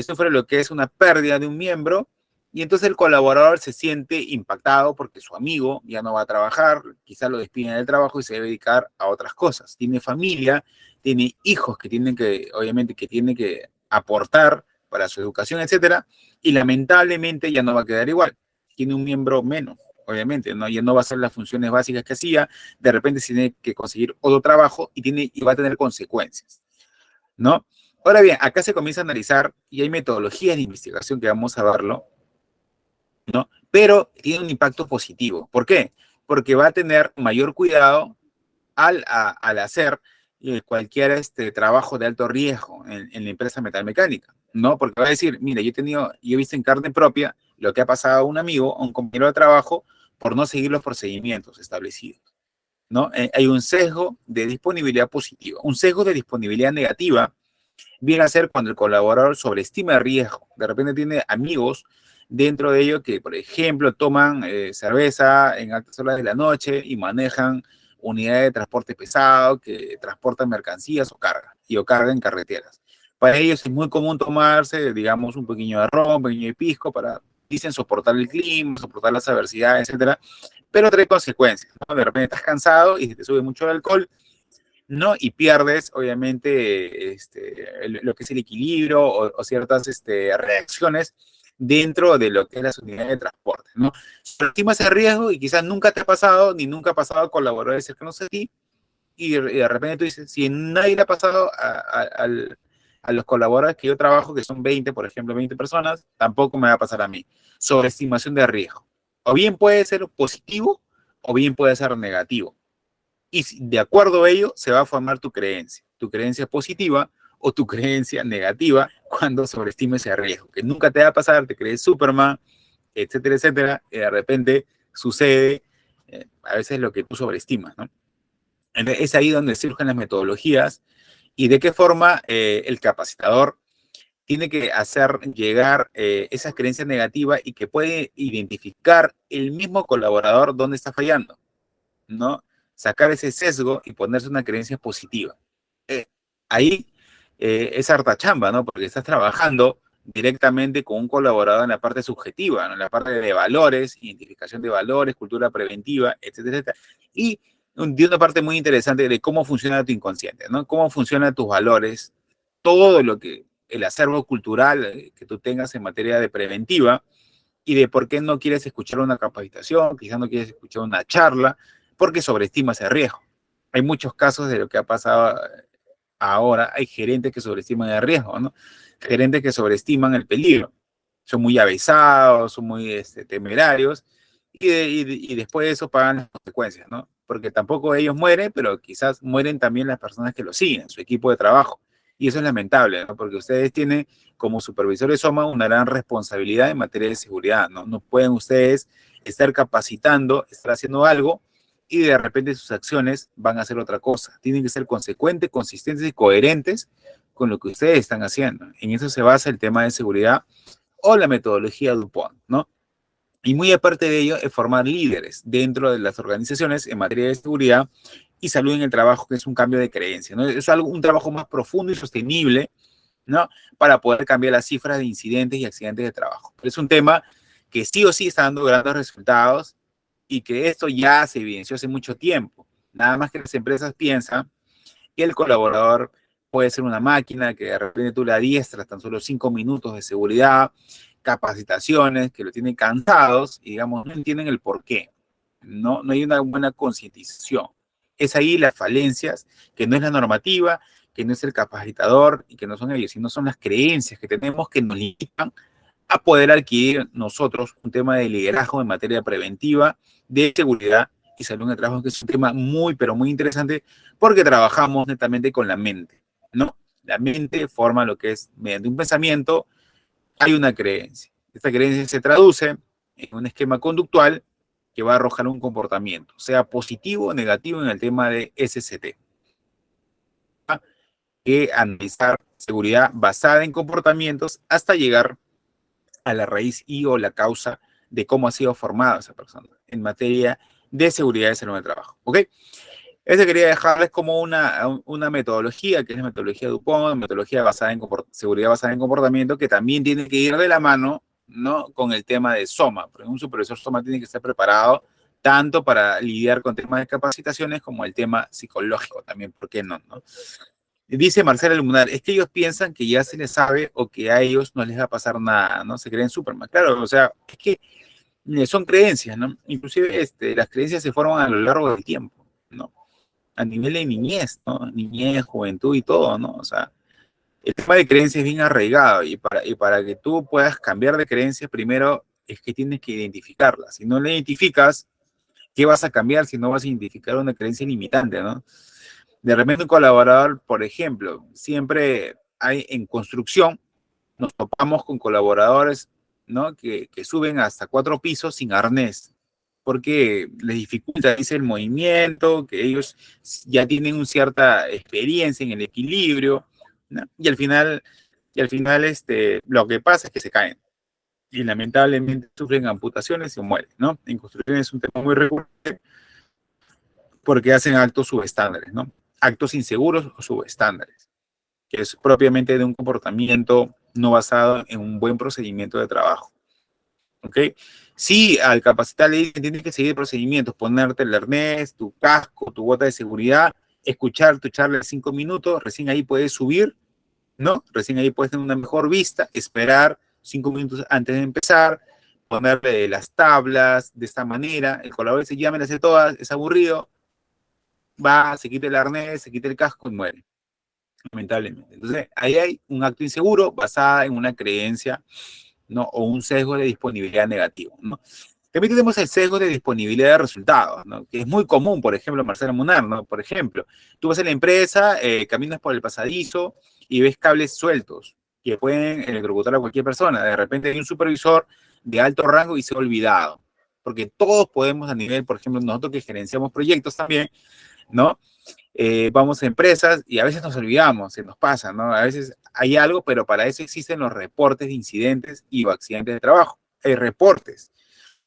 Sufre lo que es una pérdida de un miembro y entonces el colaborador se siente impactado porque su amigo ya no va a trabajar, quizás lo despiden del trabajo y se debe dedicar a otras cosas. Tiene familia, tiene hijos que tienen que, obviamente, que tiene que aportar para su educación, etcétera, y lamentablemente ya no va a quedar igual. Tiene un miembro menos, obviamente, ¿no? Ya no va a hacer las funciones básicas que hacía, de repente se tiene que conseguir otro trabajo y va a tener consecuencias, ¿no? Ahora bien, acá se comienza a analizar y hay metodologías de investigación que vamos a verlo, ¿no? Pero tiene un impacto positivo. ¿Por qué? Porque va a tener mayor cuidado al hacer cualquier trabajo de alto riesgo en la empresa metalmecánica, ¿no? Porque va a decir, mira, yo he visto en carne propia lo que ha pasado a un amigo, a un compañero de trabajo, por no seguir los procedimientos establecidos, ¿no? Hay un sesgo de disponibilidad positiva. Un sesgo de disponibilidad negativa viene a ser cuando el colaborador sobreestima el riesgo. De repente tiene amigos dentro de ello que, por ejemplo, toman cerveza en altas horas de la noche y manejan unidades de transporte pesado que transportan mercancías o carga en carreteras. Para ellos es muy común tomarse, digamos, un pequeño de ron, un pequeño de pisco para, dicen, soportar el clima, soportar las adversidades, etcétera, pero trae consecuencias, ¿no? De repente estás cansado y se te sube mucho el alcohol, ¿no? Y pierdes, obviamente, lo que es el equilibrio o ciertas reacciones dentro de lo que es las unidades de transporte, ¿no? Estimas el riesgo y quizás nunca te ha pasado, ni nunca ha pasado a colaboradores cercanos a ti, y de repente tú dices, si nadie le ha pasado a los colaboradores que yo trabajo, que son 20, por ejemplo, 20 personas, tampoco me va a pasar a mí. Sobreestimación de riesgo. O bien puede ser positivo, o bien puede ser negativo. Y de acuerdo a ello se va a formar tu creencia positiva o tu creencia negativa cuando sobreestimes ese riesgo, que nunca te va a pasar, te crees Superman, etcétera, etcétera, y de repente sucede a veces lo que tú sobreestimas, ¿no? Entonces, es ahí donde surgen las metodologías y de qué forma el capacitador tiene que hacer llegar esas creencias negativas y que puede identificar el mismo colaborador dónde está fallando, ¿no? Sacar ese sesgo y ponerse una creencia positiva. Eh, ahí es harta chamba, ¿no? Porque estás trabajando directamente con un colaborador en la parte subjetiva, ¿no? En la parte de valores, identificación de valores, cultura preventiva, etcétera, etcétera. Y de una parte muy interesante de cómo funciona tu inconsciente, ¿no? Cómo funcionan tus valores, todo lo que, el acervo cultural que tú tengas en materia de preventiva, y de por qué no quieres escuchar una capacitación, quizás no quieres escuchar una charla, porque sobreestimas el riesgo. Hay muchos casos de lo que ha pasado ahora, hay gerentes que sobreestiman el riesgo, ¿no? Gerentes que sobreestiman el peligro. Son muy avesados, son muy temerarios, y después de eso pagan las consecuencias, ¿no? Porque tampoco ellos mueren, pero quizás mueren también las personas que los siguen, su equipo de trabajo. Y eso es lamentable, ¿no? Porque ustedes tienen como supervisores SOMA una gran responsabilidad en materia de seguridad, ¿no? No pueden ustedes estar capacitando, estar haciendo algo y de repente sus acciones van a hacer otra cosa. Tienen que ser consecuentes, consistentes y coherentes con lo que ustedes están haciendo. En eso se basa el tema de seguridad o la metodología DuPont, ¿no? Y muy aparte de ello, es formar líderes dentro de las organizaciones en materia de seguridad y salud en el trabajo, que es un cambio de creencia, ¿no? Es algo, un trabajo más profundo y sostenible, ¿no? Para poder cambiar las cifras de incidentes y accidentes de trabajo. Pero es un tema que sí o sí está dando grandes resultados y que esto ya se evidenció hace mucho tiempo. Nada más que las empresas piensan que el colaborador puede ser una máquina, que de repente tú le adiestras tan solo 5 minutos de seguridad, capacitaciones, que lo tienen cansados y, digamos, no entienden el por qué. No hay una buena concientización. Es ahí las falencias, que no es la normativa, que no es el capacitador y que no son ellos, sino son las creencias que tenemos que nos limitan a poder adquirir nosotros un tema de liderazgo en materia preventiva, de seguridad y salud en el trabajo, que es un tema muy, pero muy interesante porque trabajamos netamente con la mente, ¿no? La mente forma lo que es, mediante un pensamiento, hay una creencia. Esta creencia se traduce en un esquema conductual que va a arrojar un comportamiento, sea positivo o negativo en el tema de SCT. Que analizar seguridad basada en comportamientos hasta llegar a la raíz y o la causa de cómo ha sido formada esa persona en materia de seguridad de salud en el trabajo. ¿Ok? Eso quería dejarles como una metodología, que es la metodología DuPont, metodología basada en seguridad basada en comportamiento, que también tiene que ir de la mano, ¿no?, con el tema de SOMA. Porque un supervisor SOMA tiene que estar preparado tanto para lidiar con temas de capacitaciones como el tema psicológico también, ¿por qué no? ¿No? Dice Marcela Lumunar, es que ellos piensan que ya se les sabe o que a ellos no les va a pasar nada, ¿no? Se creen Superman. Claro, o sea, es que son creencias, ¿no? Inclusive las creencias se forman a lo largo del tiempo, ¿no? A nivel de niñez, ¿no? Niñez, juventud y todo, ¿no? O sea, el tema de creencias es bien arraigado y para que tú puedas cambiar de creencias, primero es que tienes que identificarlas. Si no la identificas, ¿qué vas a cambiar si no vas a identificar una creencia limitante, ¿no? De repente un colaborador, por ejemplo, siempre hay en construcción, nos topamos con colaboradores, ¿no?, que suben hasta 4 pisos sin arnés, porque les dificulta, dice, el movimiento, que ellos ya tienen una cierta experiencia en el equilibrio, ¿no? Y al final, lo que pasa es que se caen y lamentablemente sufren amputaciones y mueren, ¿no? En construcción es un tema muy recurrente porque hacen actos subestándares, ¿no? Actos inseguros o subestándares, que es propiamente de un comportamiento no basado en un buen procedimiento de trabajo. ¿Ok? Sí, al capacitar le dicen tienes que seguir procedimientos, ponerte el arnés, tu casco, tu bota de seguridad, escuchar tu charla de 5 minutos, recién ahí puedes subir, ¿no? Recién ahí puedes tener una mejor vista, esperar 5 minutos antes de empezar, ponerle las tablas de esta manera, el colaborador dice, ya me las sé todas, es aburrido, va, se quita el arnés, se quita el casco y muere, lamentablemente. Entonces, ahí hay un acto inseguro basado en una creencia, ¿no?, o un sesgo de disponibilidad negativo, ¿no? También tenemos el sesgo de disponibilidad de resultados, ¿no?, que es muy común, por ejemplo, Marcelo Munar, ¿no? Por ejemplo, tú vas a la empresa, caminas por el pasadizo y ves cables sueltos que pueden electrocutar a cualquier persona. De repente hay un supervisor de alto rango y se ha olvidado. Porque todos podemos a nivel, por ejemplo, nosotros que gerenciamos proyectos también, ¿no? Vamos a empresas y a veces nos olvidamos, se nos pasa, ¿no? A veces hay algo, pero para eso existen los reportes de incidentes y o accidentes de trabajo. Hay reportes,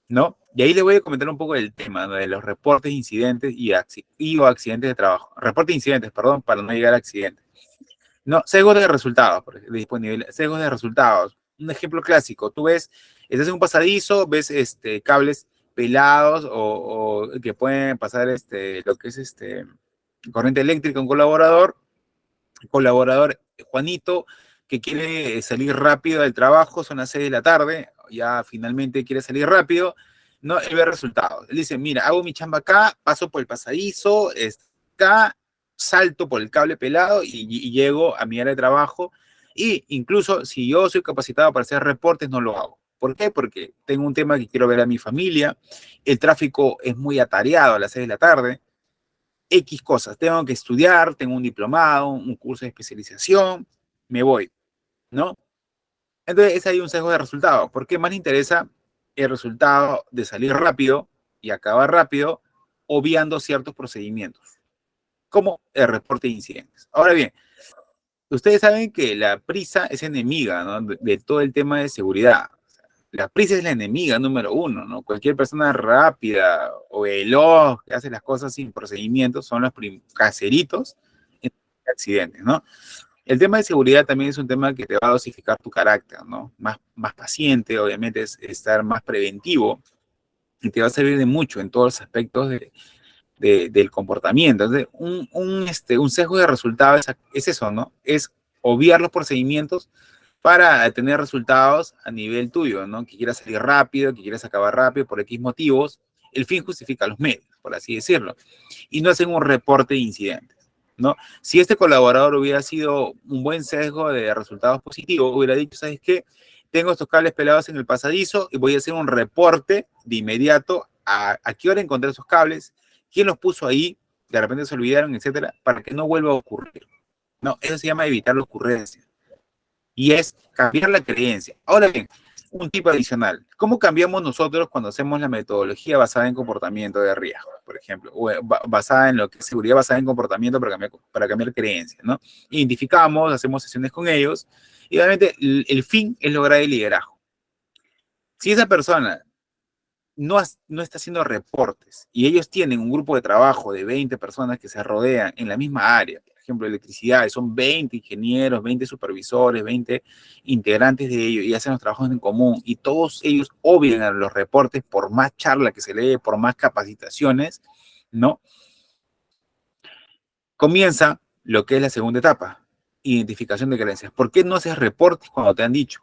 ¿no? Y ahí les voy a comentar un poco del tema, ¿no?, de los reportes de incidentes y o accidentes de trabajo. Reportes de incidentes, perdón, para no llegar a accidentes. No, sesgos de resultados, de disponibilidad, sesgos de resultados. Un ejemplo clásico, tú ves, estás en un pasadizo, ves cables pelados o que pueden pasar lo que es corriente eléctrica a un colaborador Juanito, que quiere salir rápido del trabajo, son las 6 de la tarde, ya finalmente quiere salir rápido, no, él ve resultados. Él dice, mira, hago mi chamba acá, paso por el pasadizo, acá, salto por el cable pelado y llego a mi área de trabajo. Y incluso si yo soy capacitado para hacer reportes, no lo hago. ¿Por qué? Porque tengo un tema que quiero ver a mi familia, el tráfico es muy atareado a las 6 de la tarde, X cosas, tengo que estudiar, tengo un diplomado, un curso de especialización, me voy, ¿no? Entonces, es ahí un sesgo de resultado. ¿Por qué más le interesa el resultado de salir rápido y acabar rápido, obviando ciertos procedimientos, como el reporte de incidentes? Ahora bien, ustedes saben que la prisa es enemiga, ¿no?, de todo el tema de seguridad. La prisa es la enemiga número uno, ¿no? Cualquier persona rápida o veloz que hace las cosas sin procedimientos son los caseritos en accidentes, ¿no? El tema de seguridad también es un tema que te va a dosificar tu carácter, ¿no? Más paciente, obviamente, es estar más preventivo y te va a servir de mucho en todos los aspectos del comportamiento. Entonces, un sesgo de resultados es eso, ¿no? Es obviar los procedimientos para tener resultados a nivel tuyo, ¿no? Que quieras salir rápido, que quieras acabar rápido por X motivos. El fin justifica los medios, por así decirlo. Y no hacen un reporte de incidentes, ¿no? Si este colaborador hubiera sido un buen sesgo de resultados positivos, hubiera dicho, ¿sabes qué? Tengo estos cables pelados en el pasadizo y voy a hacer un reporte de inmediato a qué hora encontré esos cables, quién los puso ahí, de repente se olvidaron, etcétera, para que no vuelva a ocurrir. No, eso se llama evitar la ocurrencia. Y es cambiar la creencia. Ahora bien, un tip adicional. ¿Cómo cambiamos nosotros cuando hacemos la metodología basada en comportamiento de riesgo, por ejemplo? O basada en lo que es seguridad basada en comportamiento para cambiar creencias, ¿no? Identificamos, hacemos sesiones con ellos y obviamente el fin es lograr el liderazgo. Si esa persona no está haciendo reportes y ellos tienen un grupo de trabajo de 20 personas que se rodean en la misma área, por ejemplo, electricidad, son 20 ingenieros, 20 supervisores, 20 integrantes de ellos y hacen los trabajos en común y todos ellos obvian a los reportes por más charla que se lee, por más capacitaciones, ¿no? Comienza lo que es la segunda etapa, identificación de creencias. ¿Por qué no haces reportes cuando te han dicho?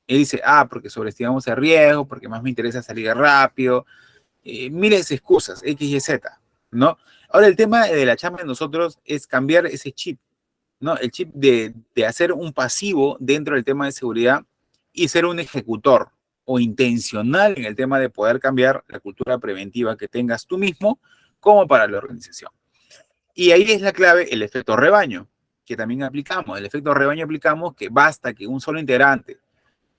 Él dice, porque sobreestimamos el riesgo, porque más me interesa salir rápido, miles de excusas, X y Z, ¿no? Ahora el tema de la chamba de nosotros es cambiar ese chip, ¿no? El chip de hacer un pasivo dentro del tema de seguridad y ser un ejecutor o intencional en el tema de poder cambiar la cultura preventiva que tengas tú mismo como para la organización. Y ahí es la clave el efecto rebaño, que también aplicamos. El efecto rebaño aplicamos que basta que un solo integrante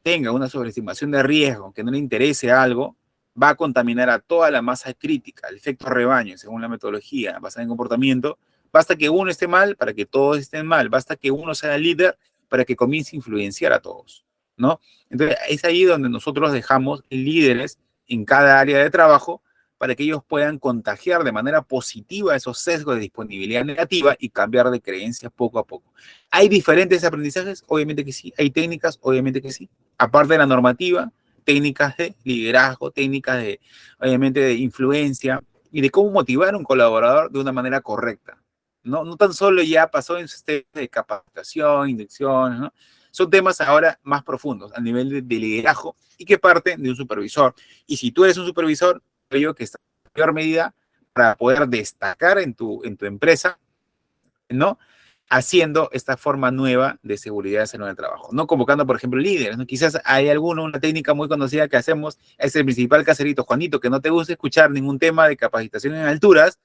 tenga una sobreestimación de riesgo, que no le interese algo, va a contaminar a toda la masa crítica. El efecto rebaño, según la metodología basada en comportamiento, basta que uno esté mal para que todos estén mal, basta que uno sea el líder para que comience a influenciar a todos, ¿no? Entonces, es ahí donde nosotros dejamos líderes en cada área de trabajo para que ellos puedan contagiar de manera positiva esos sesgos de disponibilidad negativa y cambiar de creencias poco a poco. ¿Hay diferentes aprendizajes? Obviamente que sí. ¿Hay técnicas? Obviamente que sí. Aparte de la normativa, técnicas de liderazgo, técnicas de, obviamente, de influencia y de cómo motivar a un colaborador de una manera correcta. No tan solo ya pasó en sistemas de capacitación, inducciones, ¿no? Son temas ahora más profundos a nivel de liderazgo y que parten de un supervisor. Y si tú eres un supervisor, creo que está en mayor medida para poder destacar en tu empresa, ¿no? Haciendo esta forma nueva de seguridad en el trabajo, no convocando, por ejemplo, líderes, ¿no? Quizás hay una técnica muy conocida que hacemos, es el principal caserito, Juanito, que no te gusta escuchar ningún tema de capacitación en alturas,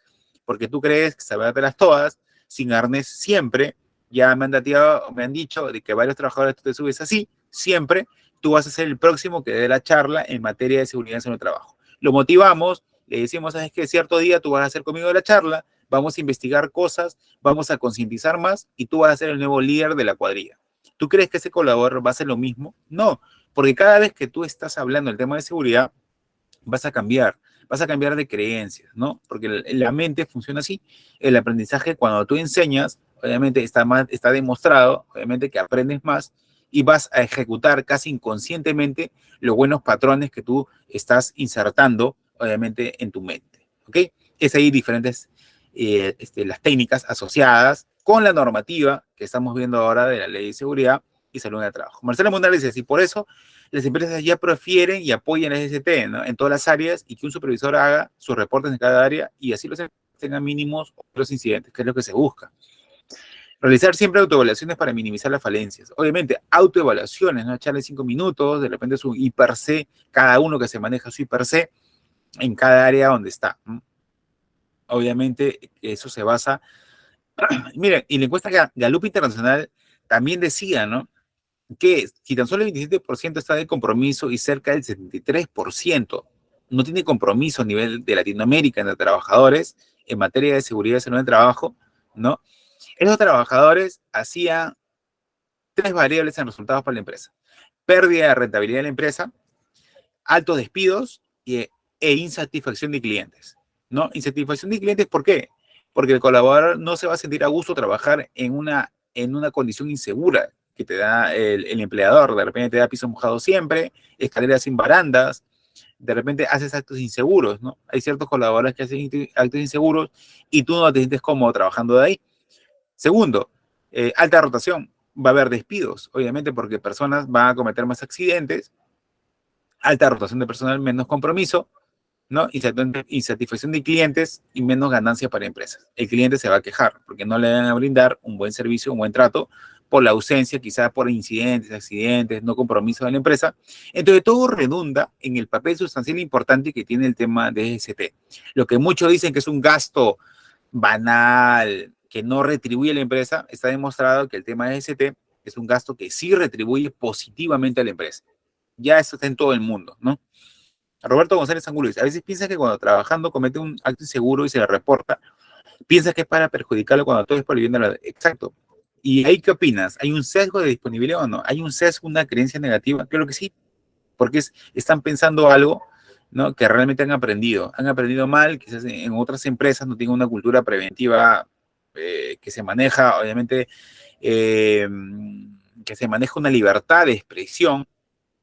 porque tú crees que sabértelas todas, sin arnés siempre, ya me han dicho de que varios trabajadores tú te subes así, siempre, tú vas a ser el próximo que dé la charla en materia de seguridad en el trabajo. Lo motivamos, le decimos, ¿sabes qué? Cierto día tú vas a hacer conmigo la charla, vamos a investigar cosas, vamos a concientizar más y tú vas a ser el nuevo líder de la cuadrilla. ¿Tú crees que ese colaborador va a hacer lo mismo? No, porque cada vez que tú estás hablando del tema de seguridad, vas a cambiar de creencias, ¿no? Porque la mente funciona así. El aprendizaje, cuando tú enseñas, obviamente está demostrado, obviamente que aprendes más y vas a ejecutar casi inconscientemente los buenos patrones que tú estás insertando, obviamente, en tu mente, ¿ok? Es ahí diferentes las técnicas asociadas con la normativa que estamos viendo ahora de la Ley de Seguridad y Salud en el Trabajo. Marcelo Mundial dice, y por eso las empresas ya prefieren y apoyan el ST, ¿no? En todas las áreas y que un supervisor haga sus reportes en cada área y así los tengan mínimos los incidentes, que es lo que se busca. Realizar siempre autoevaluaciones para minimizar las falencias. Obviamente, autoevaluaciones, ¿no? Echarle 5 minutos, de repente su IPC, cada uno que se maneja su IPC en cada área donde está. Obviamente, eso se basa. Miren, y la encuesta Gallup Internacional también decía, ¿no? Que si tan solo el 27% está de compromiso y cerca del 73% no tiene compromiso a nivel de Latinoamérica entre trabajadores en materia de seguridad y salud del trabajo, ¿no? Esos trabajadores hacían 3 variables en resultados para la empresa. Pérdida de rentabilidad de la empresa, altos despidos e insatisfacción de clientes, ¿no? Insatisfacción de clientes, ¿por qué? Porque el colaborador no se va a sentir a gusto trabajar en una condición insegura que te da el empleador. De repente te da piso mojado siempre, escaleras sin barandas, de repente haces actos inseguros, ¿no? Hay ciertos colaboradores que hacen actos inseguros y tú no te sientes cómodo trabajando de ahí. Segundo, alta rotación. Va a haber despidos, obviamente, porque personas van a cometer más accidentes, alta rotación de personal, menos compromiso, ¿no? Insatisfacción de clientes y menos ganancia para empresas. El cliente se va a quejar porque no le van a brindar un buen servicio, un buen trato, por la ausencia, quizás por incidentes, accidentes, no compromiso de la empresa. Entonces, todo redunda en el papel sustancial importante que tiene el tema de ST. Lo que muchos dicen que es un gasto banal, que no retribuye a la empresa, está demostrado que el tema de ST es un gasto que sí retribuye positivamente a la empresa. Ya eso está en todo el mundo, ¿no? Roberto González Angulo dice, a veces piensa que cuando trabajando comete un acto inseguro y se le reporta, piensa que es para perjudicarlo cuando todo es por el bien de la... Exacto. ¿Y ahí qué opinas? ¿Hay un sesgo de disponibilidad o no? ¿Hay un sesgo, una creencia negativa? Creo que sí, porque están pensando algo, ¿no? Que realmente han aprendido mal, quizás en otras empresas no tienen una cultura preventiva que se maneja, obviamente, eh, que se maneja una libertad de expresión,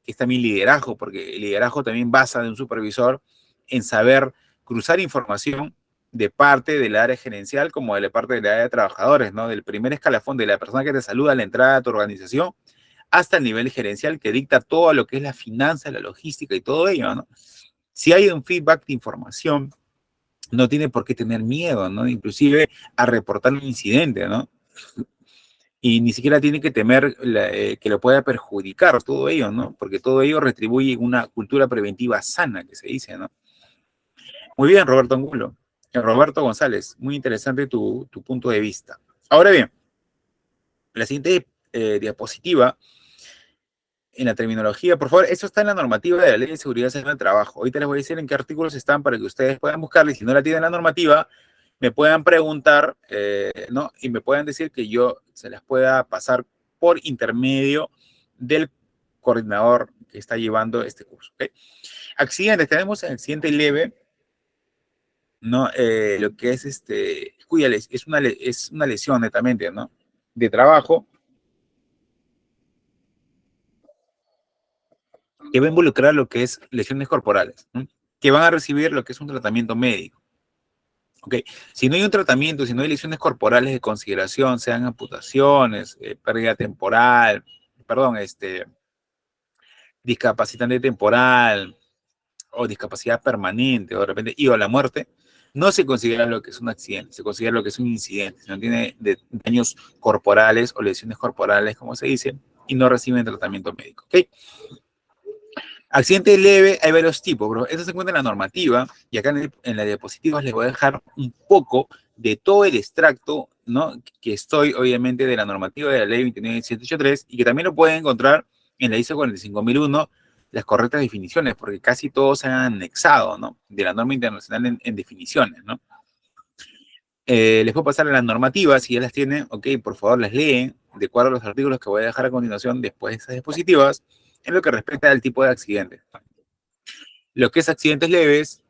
que es también liderazgo, porque el liderazgo también basa de un supervisor en saber cruzar información de parte del área gerencial como de la parte del área de trabajadores, ¿no? Del primer escalafón de la persona que te saluda a la entrada de tu organización hasta el nivel gerencial que dicta todo lo que es la finanza, la logística y todo ello, ¿no? Si hay un feedback de información, no tiene por qué tener miedo, ¿no? Inclusive a reportar un incidente, ¿no? Y ni siquiera tiene que temer que lo pueda perjudicar todo ello, ¿no? Porque todo ello retribuye una cultura preventiva sana, que se dice, ¿no? Muy bien, Roberto Angulo. Roberto González, muy interesante tu punto de vista. Ahora bien, la siguiente diapositiva en la terminología, por favor, eso está en la normativa de la Ley de Seguridad en el Trabajo. Ahorita les voy a decir en qué artículos están para que ustedes puedan buscarla y si no la tienen en la normativa, me puedan preguntar, ¿no? Y me puedan decir que yo se las pueda pasar por intermedio del coordinador que está llevando este curso, ¿ok? Accidentes, tenemos el accidente leve, ¿no? Lo que es es una lesión netamente, ¿no? De trabajo que va a involucrar lo que es lesiones corporales, ¿no? Que van a recibir lo que es un tratamiento médico. ¿Ok? Si no hay un tratamiento, si no hay lesiones corporales de consideración, sean amputaciones, pérdida temporal, perdón, discapacitante temporal o discapacidad permanente o de repente y o la muerte, no se considera lo que es un accidente, se considera lo que es un incidente, si no tiene daños corporales o lesiones corporales, como se dice, y no reciben tratamiento médico. ¿Ok? Accidente leve, hay varios tipos, bro. Esto se encuentra en la normativa y acá en la diapositiva les voy a dejar un poco de todo el extracto, ¿no? Que estoy, obviamente, de la normativa de la ley 29783 y que también lo pueden encontrar en la ISO 45001, las correctas definiciones, porque casi todos se han anexado, ¿no? De la norma internacional en definiciones, ¿no? Les puedo pasar a las normativas, si ya las tienen, ok, por favor las leen, de acuerdo a los artículos que voy a dejar a continuación después de esas diapositivas, en lo que respecta al tipo de accidente. Lo que es accidentes leves,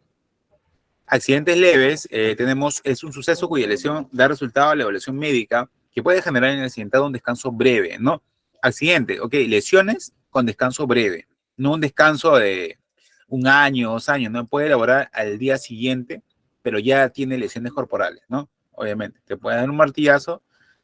tenemos, es un suceso cuya lesión da resultado a la evaluación médica que puede generar en el accidentado un descanso breve, ¿no? Accidente, ok, lesiones con descanso breve, no un descanso de un año, 2 años, no puede elaborar al día siguiente, pero ya tiene lesiones corporales, ¿no? Obviamente, te puede dar un martillazo,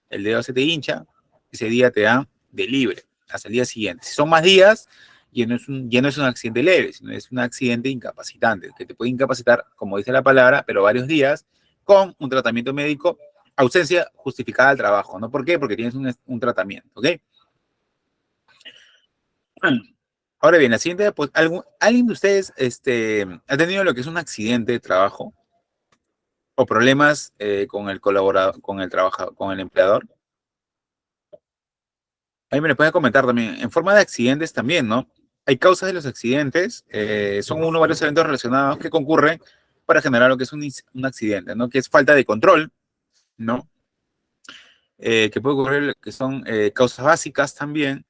el dedo se te hincha, ese día te dan de libre, hasta el día siguiente. Si son más días, ya no es un accidente leve, sino es un accidente incapacitante, que te puede incapacitar, como dice la palabra, pero varios días, con un tratamiento médico, ausencia justificada al trabajo, ¿no? ¿Por qué? Porque tienes un tratamiento, ¿ok? Ahora bien, la siguiente, pues, ¿alguien de ustedes ha tenido lo que es un accidente de trabajo o problemas con el colaborador, con el trabajador, con el empleador? Ahí me lo pueden comentar también. En forma de accidentes también, ¿no? Hay causas de los accidentes, son uno o varios eventos relacionados que concurren para generar lo que es un accidente, ¿no? Que es falta de control, ¿no? Que puede ocurrir, que son causas básicas también,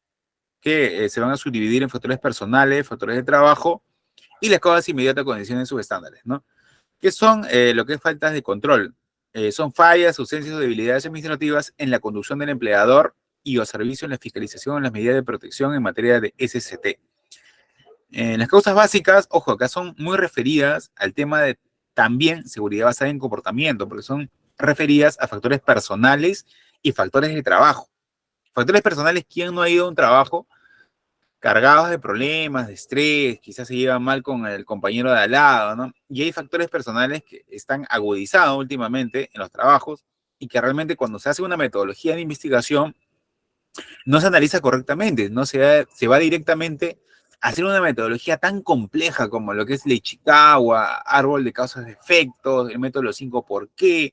que se van a subdividir en factores personales, factores de trabajo y las causas inmediatas, condiciones subestándares, ¿no? Que son lo que es faltas de control. Son fallas, ausencias o debilidades administrativas en la conducción del empleador y o servicio en la fiscalización en las medidas de protección en materia de SCT. Las causas básicas, ojo, acá son muy referidas al tema de también seguridad basada en comportamiento, porque son referidas a factores personales y factores de trabajo. Factores personales, ¿quién no ha ido a un trabajo cargados de problemas, de estrés, quizás se lleva mal con el compañero de al lado, ¿no? Y hay factores personales que están agudizados últimamente en los trabajos y que realmente cuando se hace una metodología de investigación no se analiza correctamente, no se va directamente a hacer una metodología tan compleja como lo que es Leichikawa, árbol de causas de efectos, el método de los 5 por qué,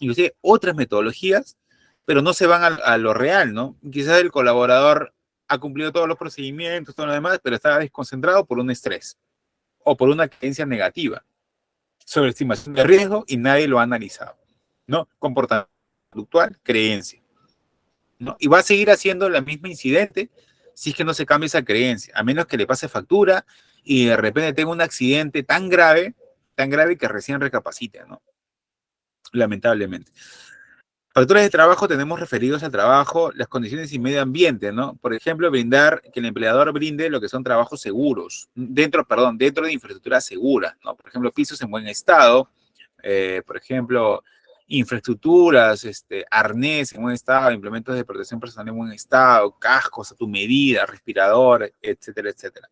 inclusive otras metodologías, pero no se van a lo real, ¿no? Quizás el colaborador ha cumplido todos los procedimientos, todo lo demás, pero está desconcentrado por un estrés o por una creencia negativa, sobreestimación de riesgo y nadie lo ha analizado, ¿no? Comportamiento conductual, creencia, ¿no? Y va a seguir haciendo la misma incidente si es que no se cambia esa creencia, a menos que le pase factura y de repente tenga un accidente tan grave que recién recapacite, ¿no? Lamentablemente. Factores de trabajo tenemos referidos al trabajo, las condiciones y medio ambiente, ¿no? Por ejemplo, brindar, que el empleador brinde lo que son trabajos seguros, dentro de infraestructuras seguras, ¿no? Por ejemplo, pisos en buen estado, por ejemplo, infraestructuras, arnés en buen estado, implementos de protección personal en buen estado, cascos a tu medida, respirador, etcétera, etcétera.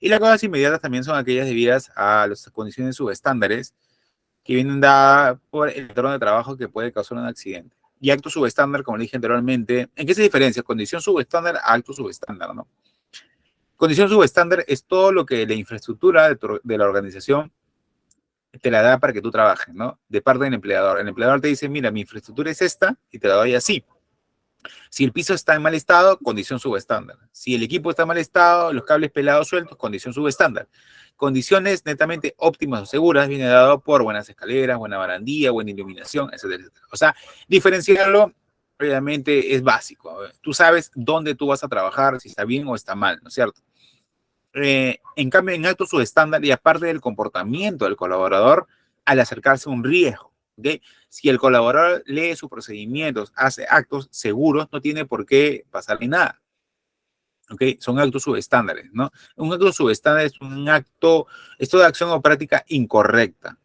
Y las cosas inmediatas también son aquellas debidas a las condiciones subestándares que vienen dadas por el entorno de trabajo que puede causar un accidente. Y acto subestándar, como le dije anteriormente, ¿en qué se diferencia? Condición subestándar a acto subestándar, ¿no? Condición subestándar es todo lo que la infraestructura de la organización te la da para que tú trabajes, ¿no? De parte del empleador. El empleador te dice, mira, mi infraestructura es esta y te la doy así. Si el piso está en mal estado, condición subestándar. Si el equipo está en mal estado, los cables pelados sueltos, condición subestándar. Condiciones netamente óptimas o seguras viene dado por buenas escaleras, buena barandilla, buena iluminación, etcétera, etcétera. O sea, diferenciarlo obviamente es básico. Tú sabes dónde tú vas a trabajar, si está bien o está mal, ¿no es cierto? En cambio, en acto subestándar y aparte del comportamiento del colaborador al acercarse a un riesgo, ¿ok? Si el colaborador lee sus procedimientos, hace actos seguros, no tiene por qué pasarle nada, ¿ok? Son actos subestándares, ¿no? Un acto subestándar es toda acción o práctica incorrecta,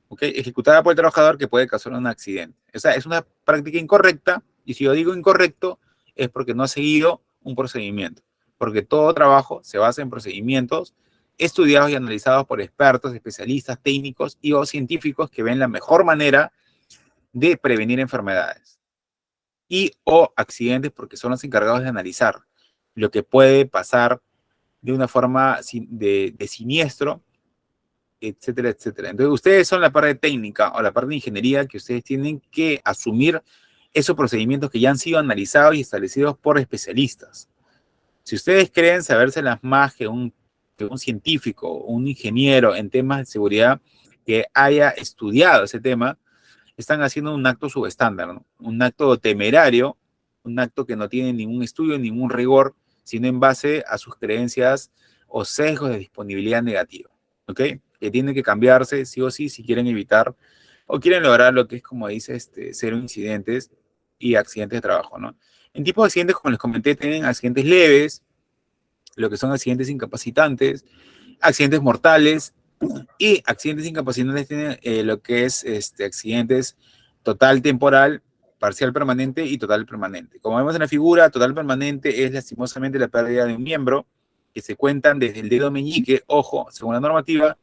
¿ok? Ejecutada por el trabajador que puede causar un accidente. O sea, es una práctica incorrecta y si yo digo incorrecto es porque no ha seguido un procedimiento, porque todo trabajo se basa en procedimientos estudiados y analizados por expertos, especialistas, técnicos y o científicos que ven la mejor manera de prevenir enfermedades y o accidentes porque son los encargados de analizar lo que puede pasar de una forma de siniestro, etcétera, etcétera. Entonces, ustedes son la parte técnica o la parte de ingeniería que ustedes tienen que asumir esos procedimientos que ya han sido analizados y establecidos por especialistas. Si ustedes creen sabérselas más que un científico o un ingeniero en temas de seguridad que haya estudiado ese tema, están haciendo un acto subestándar, ¿no? Un acto temerario, un acto que no tiene ningún estudio, ningún rigor, sino en base a sus creencias o sesgos de disponibilidad negativa, ¿ok? Que tienen que cambiarse sí o sí si quieren evitar o quieren lograr lo que es, como dice, cero incidentes y accidentes de trabajo, ¿no? En tipo de accidentes, como les comenté, tienen accidentes leves, lo que son accidentes incapacitantes, accidentes mortales y accidentes incapacitantes tienen lo que es accidentes total temporal, parcial permanente y total permanente. Como vemos en la figura, total permanente es lastimosamente la pérdida de un miembro que se cuentan desde el dedo meñique, ojo, según la normativa,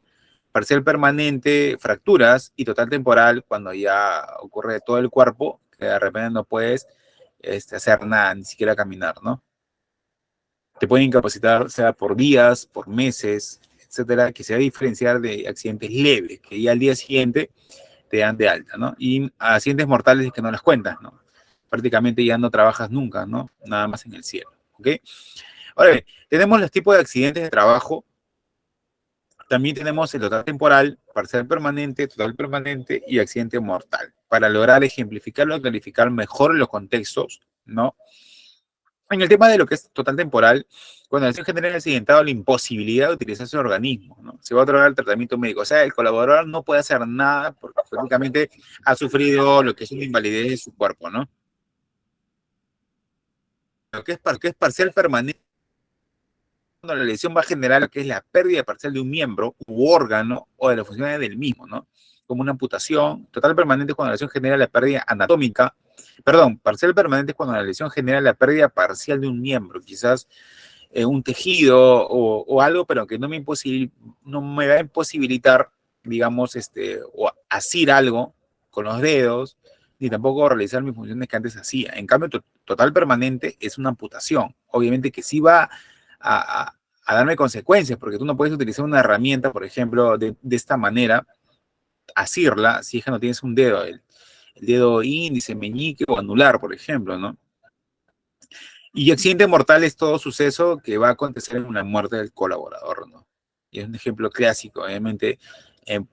parcial permanente, fracturas y total temporal cuando ya ocurre de todo el cuerpo, que de repente no puedes hacer nada, ni siquiera caminar, ¿no? Te pueden incapacitar, sea por días, por meses, etcétera, que se va a diferenciar de accidentes leves, que ya al día siguiente te dan de alta, ¿no? Y accidentes mortales que no las cuentas, ¿no? Prácticamente ya no trabajas nunca, ¿no? Nada más en el cielo, ¿ok? Ahora bien, tenemos los tipos de accidentes de trabajo. También tenemos el total temporal, parcial permanente, total permanente y accidente mortal. Para lograr ejemplificarlo y clarificar mejor los contextos, ¿no? En el tema de lo que es total temporal, cuando la lesión genera el accidentado la imposibilidad de utilizar su organismo, ¿no? Se va a otorgar el tratamiento médico. O sea, el colaborador no puede hacer nada porque prácticamente ha sufrido lo que es una invalidez de su cuerpo, ¿no? Lo que es parcial permanente, cuando la lesión va a generar lo que es la pérdida parcial de un miembro u órgano o de las funciones del mismo, ¿no? Como una amputación. Total permanente es cuando la lesión genera la pérdida anatómica. Perdón, parcial permanente es cuando la lesión genera la pérdida parcial de un miembro, quizás un tejido o algo, pero que no me va a imposibilitar, digamos, o asir algo con los dedos, ni tampoco realizar mis funciones que antes hacía. En cambio, total permanente es una amputación. Obviamente que sí va a darme consecuencias, porque tú no puedes utilizar una herramienta, por ejemplo, de esta manera, asirla, si es que no tienes un dedo, el dedo índice, meñique o anular, por ejemplo, ¿no? Y accidente mortal es todo suceso que va a acontecer en la muerte del colaborador, ¿no? Y es un ejemplo clásico, obviamente, en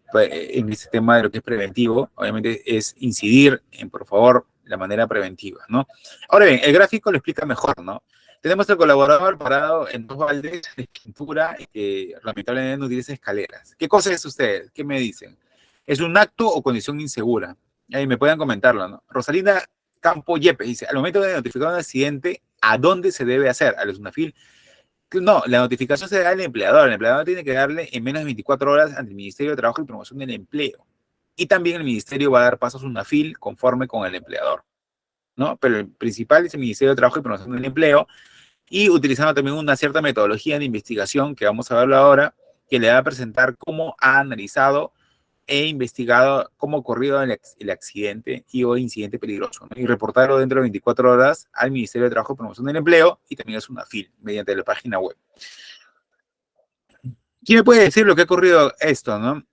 este tema de lo que es preventivo, obviamente es incidir en, por favor, la manera preventiva, ¿no? Ahora bien, el gráfico lo explica mejor, ¿no? Tenemos al colaborador parado en dos baldes de pintura y que lamentablemente no utiliza escaleras. ¿Qué cosa es usted? ¿Qué me dicen? ¿Es un acto o condición insegura? Ahí me pueden comentarlo, ¿no? Rosalinda Campo Yepes dice, al momento de notificar un accidente, ¿a dónde se debe hacer? ¿A los UNAFIL? No, la notificación se da al empleador. El empleador tiene que darle en menos de 24 horas ante el Ministerio de Trabajo y Promoción del Empleo. Y también el Ministerio va a dar pasos a UNAFIL conforme con el empleador, ¿no? Pero el principal es el Ministerio de Trabajo y Promoción del Empleo y utilizando también una cierta metodología de investigación que vamos a verlo ahora, que le va a presentar cómo ha analizado e investigado cómo ocurrió el accidente y o incidente peligroso, ¿no? Y reportarlo dentro de 24 horas al Ministerio de Trabajo y Promoción del Empleo y también es una FIL mediante la página web. ¿Quién me puede decir lo que ha ocurrido esto, no?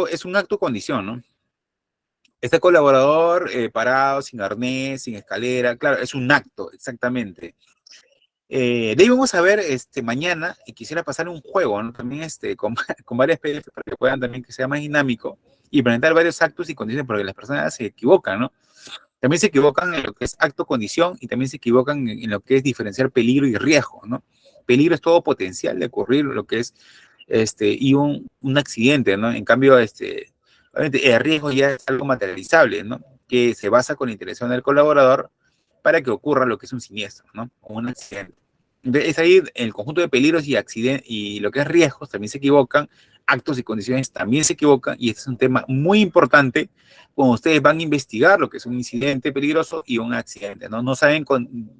Es un acto condición, ¿no? Este colaborador parado, sin arnés, sin escalera, claro, es un acto, exactamente. De ahí vamos a ver mañana, y quisiera pasar un juego, ¿no? También con varias PDF para que puedan también que sea más dinámico y presentar varios actos y condiciones, porque las personas se equivocan, ¿no? También se equivocan en lo que es acto-condición y también se equivocan en lo que es diferenciar peligro y riesgo, ¿no? Peligro es todo potencial de ocurrir lo que es y un accidente, ¿no? En cambio, obviamente, el riesgo ya es algo materializable, ¿no? Que se basa con la interacción del colaborador para que ocurra lo que es un siniestro, ¿no? O un accidente. Entonces, es ahí el conjunto de peligros y accidentes y lo que es riesgos también se equivocan, actos y condiciones también se equivocan, y este es un tema muy importante cuando ustedes van a investigar lo que es un incidente peligroso y un accidente, ¿no? No saben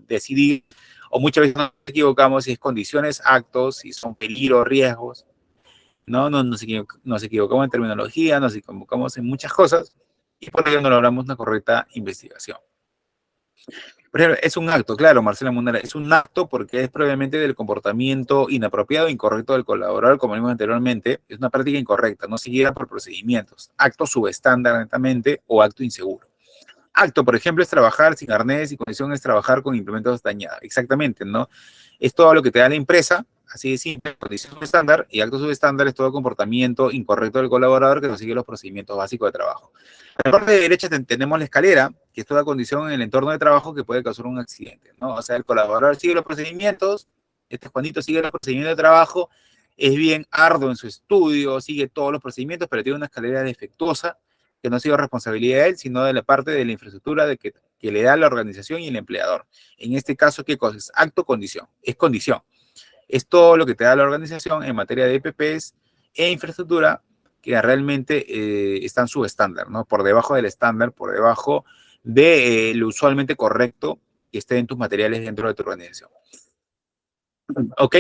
decidir, o muchas veces nos equivocamos si es condiciones, actos, si son peligros, riesgos, ¿no? Nos equivocamos en terminología, nos equivocamos en muchas cosas, y por ello no logramos una correcta investigación. Por ejemplo, es un acto, claro, Marcela Munera, es un acto porque es probablemente del comportamiento inapropiado e incorrecto del colaborador, como vimos anteriormente, es una práctica incorrecta, no seguida por procedimientos, acto subestándar netamente o acto inseguro. Acto, por ejemplo, es trabajar sin arnés y condición es trabajar con implementos dañados. Exactamente, ¿no? Es todo lo que te da la empresa, así de simple, condición subestándar, y acto subestándar es todo comportamiento incorrecto del colaborador que no sigue los procedimientos básicos de trabajo. En la parte de derecha tenemos la escalera, que es toda condición en el entorno de trabajo que puede causar un accidente, ¿no? O sea, el colaborador sigue los procedimientos, Juanito sigue los procedimientos de trabajo, es bien arduo en su estudio, sigue todos los procedimientos, pero tiene una escalera defectuosa, que no ha sido responsabilidad de él, sino de la parte de la infraestructura que le da la organización y el empleador. En este caso, ¿qué cosa es? Acto condición, es condición. Es todo lo que te da la organización en materia de EPPs e infraestructura que realmente están subestándar, ¿no? Por debajo del estándar, por debajo de lo usualmente correcto que esté en tus materiales dentro de tu organización. Ok.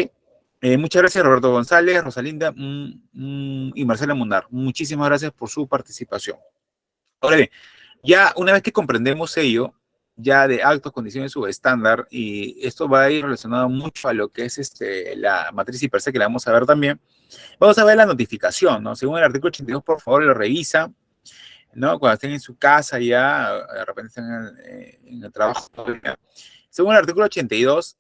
Muchas gracias, Roberto González, Rosalinda y Marcela Munar. Muchísimas gracias por su participación. Ahora bien, ya una vez que comprendemos ello, ya de actos, condiciones subestándar, y esto va a ir relacionado mucho a lo que es la matriz per se, que la vamos a ver también, vamos a ver la notificación, ¿no? Según el artículo 82, por favor, lo revisa, ¿no? Cuando estén en su casa ya, de repente estén en el trabajo. Según el artículo 82,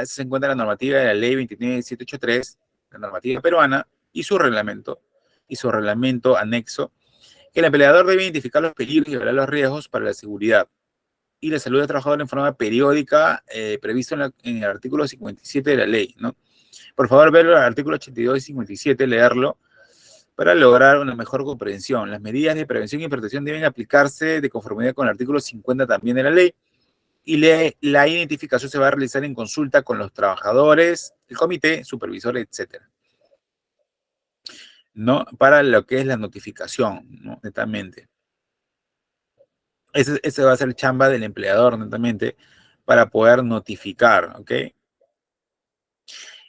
se encuentra la normativa de la ley 29783, la normativa peruana, y su reglamento anexo, que el empleador debe identificar los peligros y evaluar los riesgos para la seguridad y la salud del trabajador en forma periódica, previsto en el artículo 57 de la ley, ¿no? Por favor, ver el artículo 82 y 57, leerlo, para lograr una mejor comprensión. Las medidas de prevención y protección deben aplicarse de conformidad con el artículo 50 también de la ley, y la identificación se va a realizar en consulta con los trabajadores, el comité, supervisor, etcétera, ¿no? Para lo que es la notificación, ¿no? Netamente. Ese va a ser chamba del empleador, netamente, para poder notificar, ¿ok?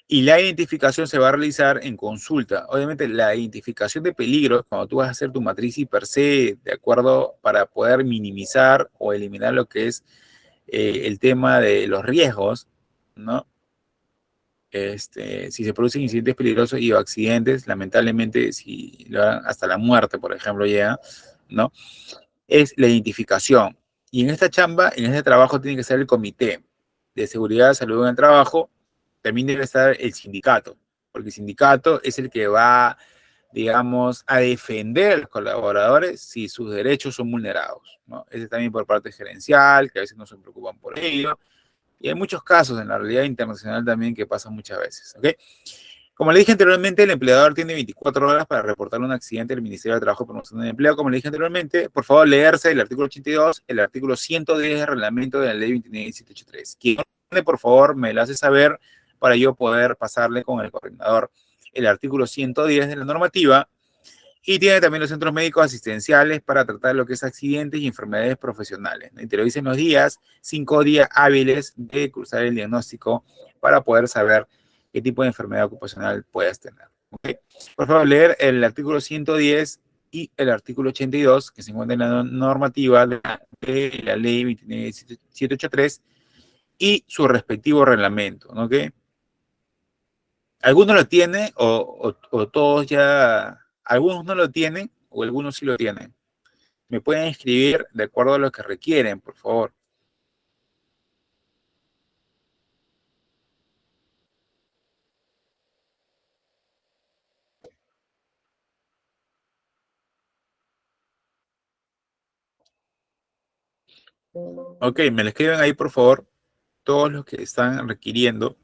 Y la identificación se va a realizar en consulta. Obviamente, la identificación de peligros, cuando tú vas a hacer tu matriz y per se, de acuerdo, para poder minimizar o eliminar lo que es el tema de los riesgos, ¿no? Si se producen incidentes peligrosos y o accidentes, lamentablemente, si lo harán hasta la muerte, por ejemplo, llega, ¿no? Es la identificación. Y en esta chamba, en este trabajo, tiene que ser el comité. de seguridad, salud en el trabajo, también debe estar el sindicato, porque el sindicato es el que va, digamos, a defender a los colaboradores si sus derechos son vulnerados, ¿no? Ese también por parte gerencial, que a veces no se preocupan por ello, y hay muchos casos en la realidad internacional también que pasan muchas veces, ¿ok? Como le dije anteriormente, el empleador tiene 24 horas para reportar un accidente al Ministerio de Trabajo y Promoción del Empleo. Como le dije anteriormente, por favor, leerse el artículo 82, el artículo 110 del reglamento de la ley 29783. Quien no tiene, por favor, me lo hace saber para yo poder pasarle con el coordinador el artículo 110 de la normativa. Y tiene también los centros médicos asistenciales para tratar lo que es accidentes y enfermedades profesionales, ¿no? Y te lo dicen los días, 5 días hábiles de cruzar el diagnóstico para poder saber qué tipo de enfermedad ocupacional puedes tener. ¿Okay? Por favor, leer el artículo 110 y el artículo 82, que se encuentra en la normativa de la ley 29783 y su respectivo reglamento, ¿no? ¿Ok? Algunos lo tienen o todos ya, algunos no lo tienen o algunos sí lo tienen. Me pueden escribir de acuerdo a lo que requieren, por favor. Ok, me lo escriben ahí, por favor, todos los que están requiriendo.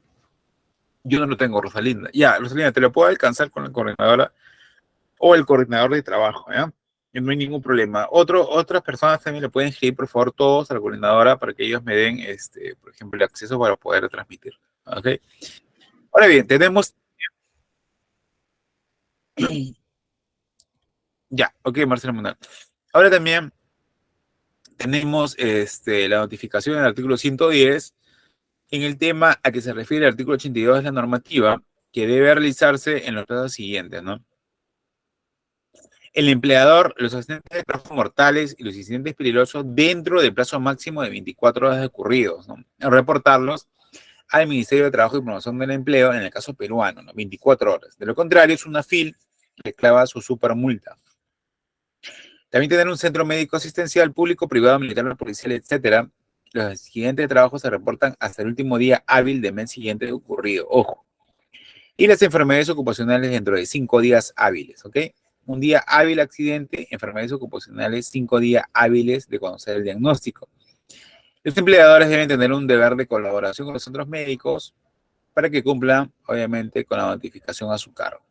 Yo no lo tengo, Rosalinda. Ya, Rosalinda, te lo puedo alcanzar con la coordinadora o el coordinador de trabajo, ¿ya? Y no hay ningún problema. Otras personas también le pueden escribir, por favor, todos a la coordinadora para que ellos me den, por ejemplo, el acceso para poder transmitir. ¿Ok? Ahora bien, tenemos. Ya, ok, Marcelo Munal. Ahora también tenemos la notificación del artículo 110 en el tema a que se refiere el artículo 82 de la normativa que debe realizarse en los plazos siguientes, ¿no? El empleador, los accidentes de trabajo mortales y los incidentes peligrosos dentro del plazo máximo de 24 horas de ocurridos, ¿no? Reportarlos al Ministerio de Trabajo y Promoción del Empleo en el caso peruano, ¿no? 24 horas. De lo contrario, es una FIL que clava su supermulta. También tener un centro médico asistencial público, privado, militar, policial, etcétera. Los accidentes de trabajo se reportan hasta el último día hábil del mes siguiente de ocurrido. Ojo. Y las enfermedades ocupacionales dentro de 5 días hábiles, ¿ok? Un día hábil accidente, enfermedades ocupacionales, 5 días hábiles de conocer el diagnóstico. Los empleadores deben tener un deber de colaboración con los centros médicos para que cumplan, obviamente, con la notificación a su cargo.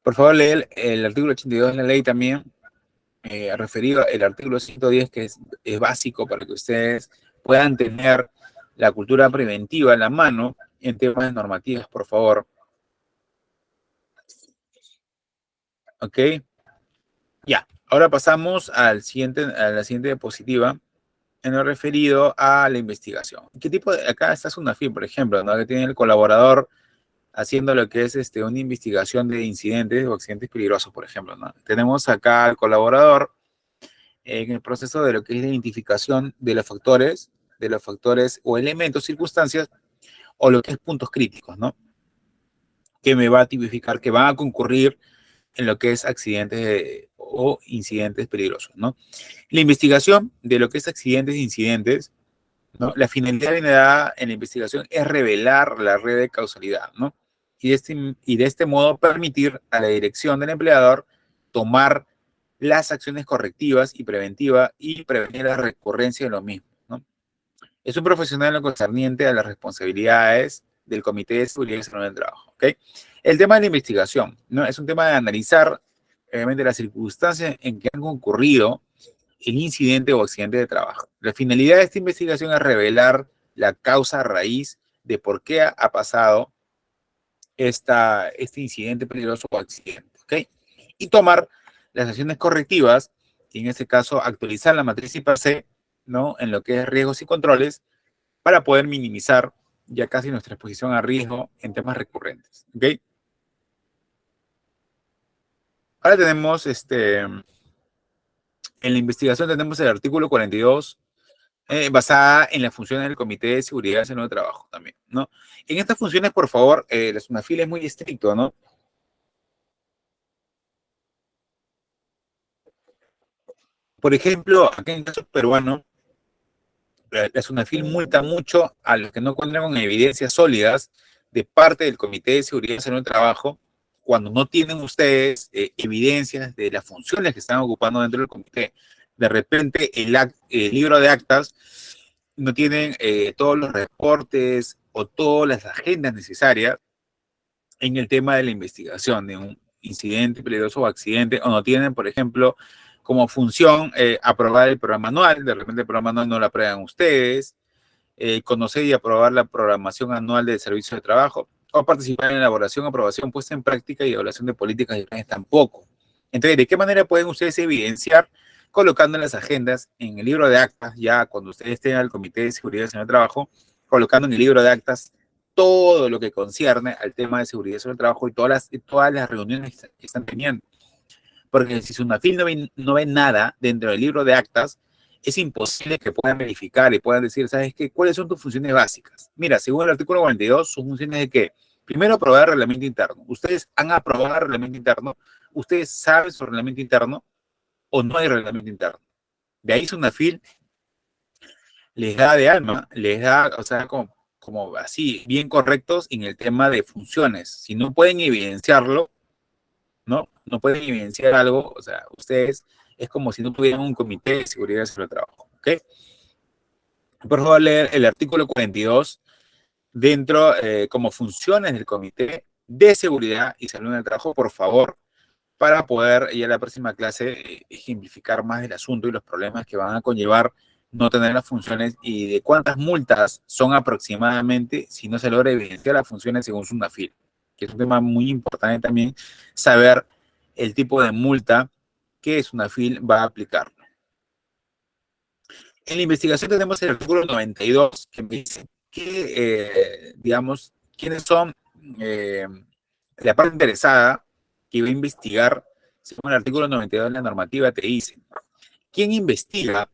Por favor, lee el artículo 82 de la ley también, referido al artículo 110, que es básico para que ustedes puedan tener la cultura preventiva en la mano en temas de normativas, por favor. ¿Ok? Ya. Ahora pasamos a la siguiente diapositiva en lo referido a la investigación. ¿Qué tipo de, acá está SUNAFIL, por ejemplo, ¿no? Que tiene el colaborador haciendo lo que es una investigación de incidentes o accidentes peligrosos, por ejemplo, ¿no? Tenemos acá al colaborador en el proceso de lo que es la identificación de los factores o elementos, circunstancias, o lo que es puntos críticos, ¿no? Que me va a tipificar que van a concurrir en lo que es accidentes o incidentes peligrosos, ¿no? La investigación de lo que es accidentes e incidentes, ¿no? La finalidad en la investigación es revelar la red de causalidad, ¿no? Y de este modo permitir a la dirección del empleador tomar las acciones correctivas y preventivas y prevenir la recurrencia de lo mismo, ¿no? Es un profesional en lo concerniente a las responsabilidades del Comité de Seguridad y Salud del Trabajo, ¿ok? El tema de la investigación, ¿no? Es un tema de analizar, obviamente, las circunstancias en que han concurrido el incidente o accidente de trabajo. La finalidad de esta investigación es revelar la causa raíz de por qué ha pasado este incidente peligroso o accidente, ¿ok? Y tomar las acciones correctivas, y en este caso actualizar la matriz IPC, ¿no? En lo que es riesgos y controles, para poder minimizar ya casi nuestra exposición a riesgo en temas recurrentes, ¿ok? Ahora tenemos, en la investigación tenemos el artículo 42, basada en las funciones del Comité de Seguridad y Salud de Trabajo también, ¿no? En estas funciones, por favor, la SUNAFIL es muy estricto, ¿no? Por ejemplo, acá en el caso peruano, La SUNAFIL multa mucho a los que no cuentan con evidencias sólidas de parte del Comité de Seguridad y Salud del Trabajo cuando no tienen ustedes evidencias de las funciones que están ocupando dentro del comité. De repente el libro de actas no tienen todos los reportes o todas las agendas necesarias en el tema de la investigación de un incidente peligroso o accidente, o no tienen, por ejemplo, como función aprobar el programa anual, de repente el programa anual no lo aprueban ustedes, conocer y aprobar la programación anual del servicio de trabajo, o participar en la elaboración, aprobación, puesta en práctica y evaluación de políticas y planes tampoco. Entonces, ¿de qué manera pueden ustedes evidenciar colocando en las agendas, en el libro de actas, ya cuando ustedes estén al Comité de Seguridad y Salud del Trabajo, colocando en el libro de actas todo lo que concierne al tema de seguridad sobre el trabajo y todas las reuniones que están teniendo? Porque si SUNAFIL no ve nada dentro del libro de actas, es imposible que puedan verificar y puedan decir, ¿sabes qué? ¿Cuáles son tus funciones básicas? Mira, según el artículo 42, sus funciones de qué? Primero, aprobar el reglamento interno. ¿Ustedes han aprobado el reglamento interno? ¿Ustedes saben su reglamento interno o no hay reglamento interno? De ahí SUNAFIL les da de alma, les da, o sea, como así, bien correctos en el tema de funciones. Si no pueden evidenciarlo, ¿no? No pueden evidenciar algo, o sea, ustedes es como si no tuvieran un comité de seguridad sobre el trabajo, ¿ok? Por favor, leer el artículo 42 dentro, como funciones del comité de seguridad y salud en el trabajo, por favor, para poder ya en la próxima clase ejemplificar más el asunto y los problemas que van a conllevar no tener las funciones y de cuántas multas son aproximadamente si no se logra evidenciar las funciones según SUNAFIL, que es un tema muy importante también saber el tipo de multa que SUNAFIL va a aplicar. En la investigación tenemos el artículo 92 que me dice que, digamos, quiénes son la parte interesada que va a investigar, según el artículo 92 de la normativa, te dice, ¿quién investiga,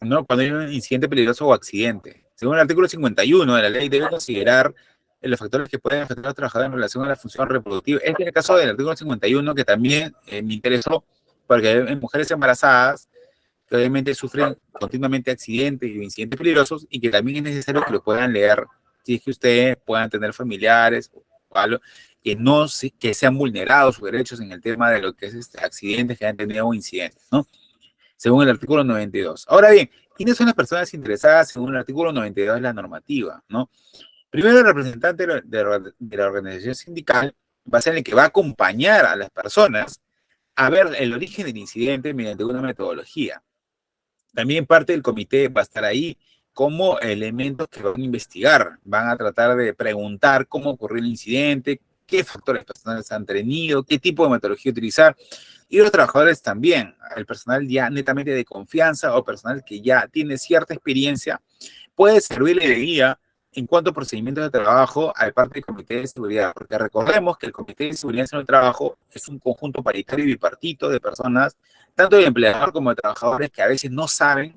¿no? Cuando hay un incidente peligroso o accidente? Según el artículo 51 de la ley, debe considerar los factores que pueden afectar a los trabajadores en relación a la función reproductiva. Este es el caso del artículo 51 que también me interesó, porque hay mujeres embarazadas que obviamente sufren continuamente accidentes y incidentes peligrosos y que también es necesario que lo puedan leer si es que ustedes puedan tener familiares o algo que no que sean vulnerados sus derechos en el tema de lo que es accidentes que han tenido un incidente, ¿no? Según el artículo 92. Ahora bien, ¿quiénes son las personas interesadas según el artículo 92 de la normativa, ¿no? Primero, el representante de la organización sindical va a ser el que va a acompañar a las personas a ver el origen del incidente mediante una metodología. También parte del comité va a estar ahí como elementos que van a investigar, van a tratar de preguntar cómo ocurrió el incidente, qué factores personales han tenido, qué tipo de metodología utilizar. Y los trabajadores también, el personal ya netamente de confianza o personal que ya tiene cierta experiencia, puede servirle de guía en cuanto a procedimientos de trabajo al parte del Comité de Seguridad, porque recordemos que el Comité de Seguridad en el Trabajo es un conjunto paritario y bipartito de personas, tanto de empleador como de trabajadores, que a veces no saben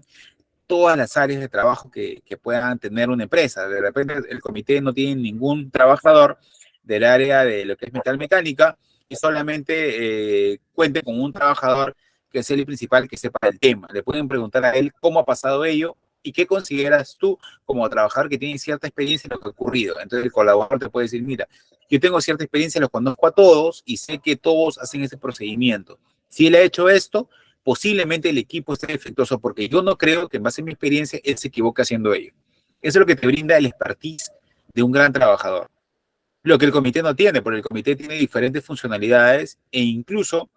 todas las áreas de trabajo que puedan tener una empresa. De repente el comité no tiene ningún trabajador del área de lo que es metal mecánica y solamente cuente con un trabajador que es el principal que sepa el tema. Le pueden preguntar a él cómo ha pasado ello y qué consideras tú como trabajador que tiene cierta experiencia en lo que ha ocurrido. Entonces el colaborador te puede decir, mira, yo tengo cierta experiencia, los conozco a todos y sé que todos hacen ese procedimiento. Si él ha hecho esto, posiblemente el equipo esté defectuoso, porque yo no creo que en base a mi experiencia él se equivoque haciendo ello. Eso es lo que te brinda el expertise de un gran trabajador. Lo que el comité no tiene, porque el comité tiene diferentes funcionalidades e incluso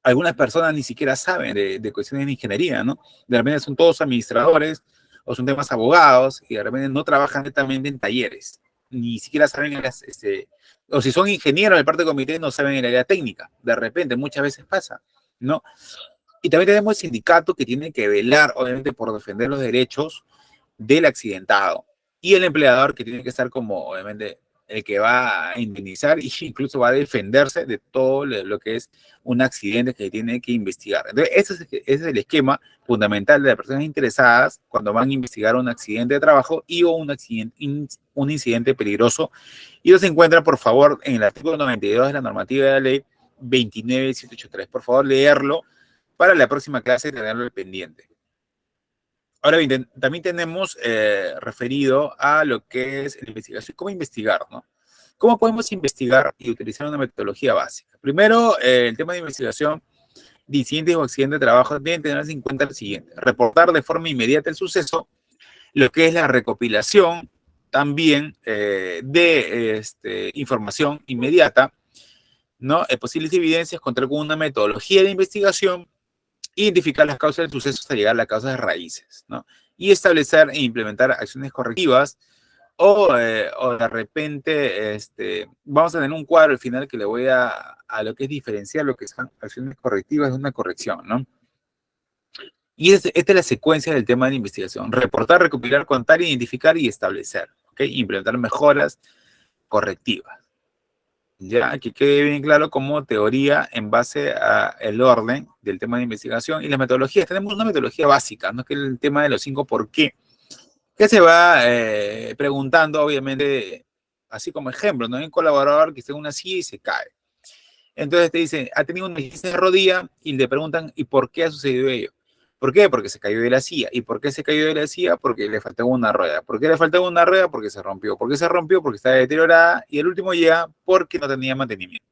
algunas personas ni siquiera saben de cuestiones de ingeniería, ¿no? De repente son todos administradores o son temas abogados y de repente no trabajan netamente en talleres, ni siquiera saben o si son ingenieros del parte del comité no saben en el área técnica. De repente, muchas veces pasa, ¿no? Y también tenemos el sindicato que tiene que velar, obviamente, por defender los derechos del accidentado. Y el empleador que tiene que estar como, obviamente, el que va a indemnizar e incluso va a defenderse de todo lo que es un accidente que tiene que investigar. Entonces, ese es el esquema fundamental de las personas interesadas cuando van a investigar un accidente de trabajo y o un incidente peligroso. Y lo se encuentra, por favor, en el artículo 92 de la normativa de la ley 29783. Por favor, leerlo para la próxima clase y tenerlo al pendiente. Ahora bien, también tenemos referido a lo que es la investigación, cómo investigar, ¿no? ¿Cómo podemos investigar y utilizar una metodología básica? Primero, el tema de investigación de incidentes o accidentes de trabajo deben tenerse en cuenta lo siguiente: reportar de forma inmediata el suceso, lo que es la recopilación también de información inmediata, ¿no? Posibles evidencias, contar con una metodología de investigación, identificar las causas del suceso hasta llegar a las causas raíces, ¿no? Y establecer e implementar acciones correctivas o de repente vamos a tener un cuadro al final que le voy a lo que es diferenciar lo que son acciones correctivas de una corrección, ¿no? Y esta es la secuencia del tema de investigación: reportar, recopilar, contar, identificar y establecer, ¿ok? Implementar mejoras correctivas. Ya, que quede bien claro como teoría en base al orden del tema de investigación y las metodologías. Tenemos una metodología básica, ¿no? Que es el tema de los 5 por qué, que se va preguntando, obviamente, así como ejemplo, ¿no? Hay un colaborador que está en una silla y se cae. Entonces te dicen, ha tenido una lesión de rodilla y le preguntan, ¿y por qué ha sucedido ello? ¿Por qué? Porque se cayó de la silla. ¿Y por qué se cayó de la silla? Porque le faltaba una rueda. ¿Por qué le faltaba una rueda? Porque se rompió. ¿Por qué se rompió? Porque estaba deteriorada. Y el último llega porque no tenía mantenimiento.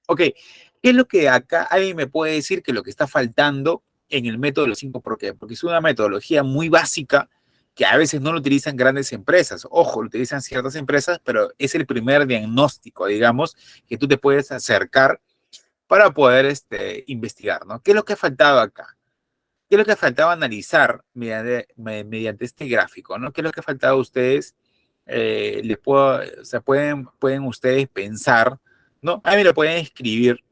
Ok, ¿qué es lo que acá alguien me puede decir que lo que está faltando en el método de los 5 por qué? Porque es una metodología muy básica que a veces no lo utilizan grandes empresas. Ojo, lo utilizan ciertas empresas, pero es el primer diagnóstico, digamos, que tú te puedes acercar para poder investigar, ¿no? ¿Qué es lo que ha faltado acá? ¿Qué es lo que ha faltado analizar mediante este gráfico, ¿no? ¿Qué es lo que ha faltado a ustedes? O sea, pueden ustedes pensar, ¿no? A mí me lo pueden escribir,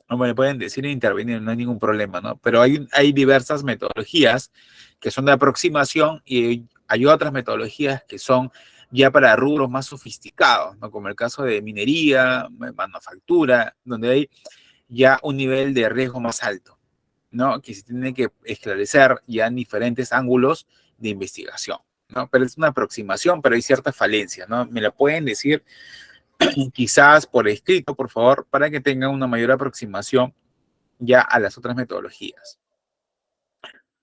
o me lo pueden decir e intervenir, no hay ningún problema, ¿no? Pero hay diversas metodologías que son de aproximación y hay otras metodologías que son ya para rubros más sofisticados, ¿no? Como el caso de minería, manufactura, donde hay ya un nivel de riesgo más alto, ¿no? Que se tiene que esclarecer ya en diferentes ángulos de investigación, ¿no? Pero es una aproximación, pero hay ciertas falencias, ¿no? Me la pueden decir quizás por escrito, por favor, para que tengan una mayor aproximación ya a las otras metodologías.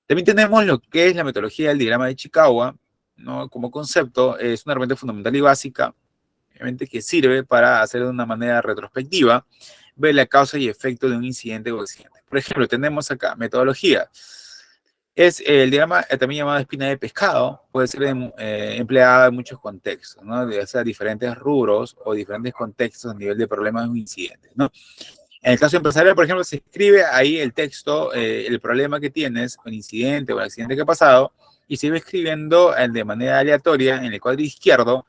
También tenemos lo que es la metodología del diagrama de Chikawa, ¿no? Como concepto, es una herramienta fundamental y básica, obviamente, que sirve para hacer de una manera retrospectiva, ver la causa y efecto de un incidente o accidente. Por ejemplo, tenemos acá metodología. Es el diagrama también llamado espina de pescado, puede ser empleada en muchos contextos, ¿no? De hacer diferentes rubros o diferentes contextos a nivel de problemas o incidentes, ¿no? En el caso empresarial, por ejemplo, se escribe ahí el texto, el problema que tienes, o el incidente o el accidente que ha pasado, y se va escribiendo de manera aleatoria en el cuadro izquierdo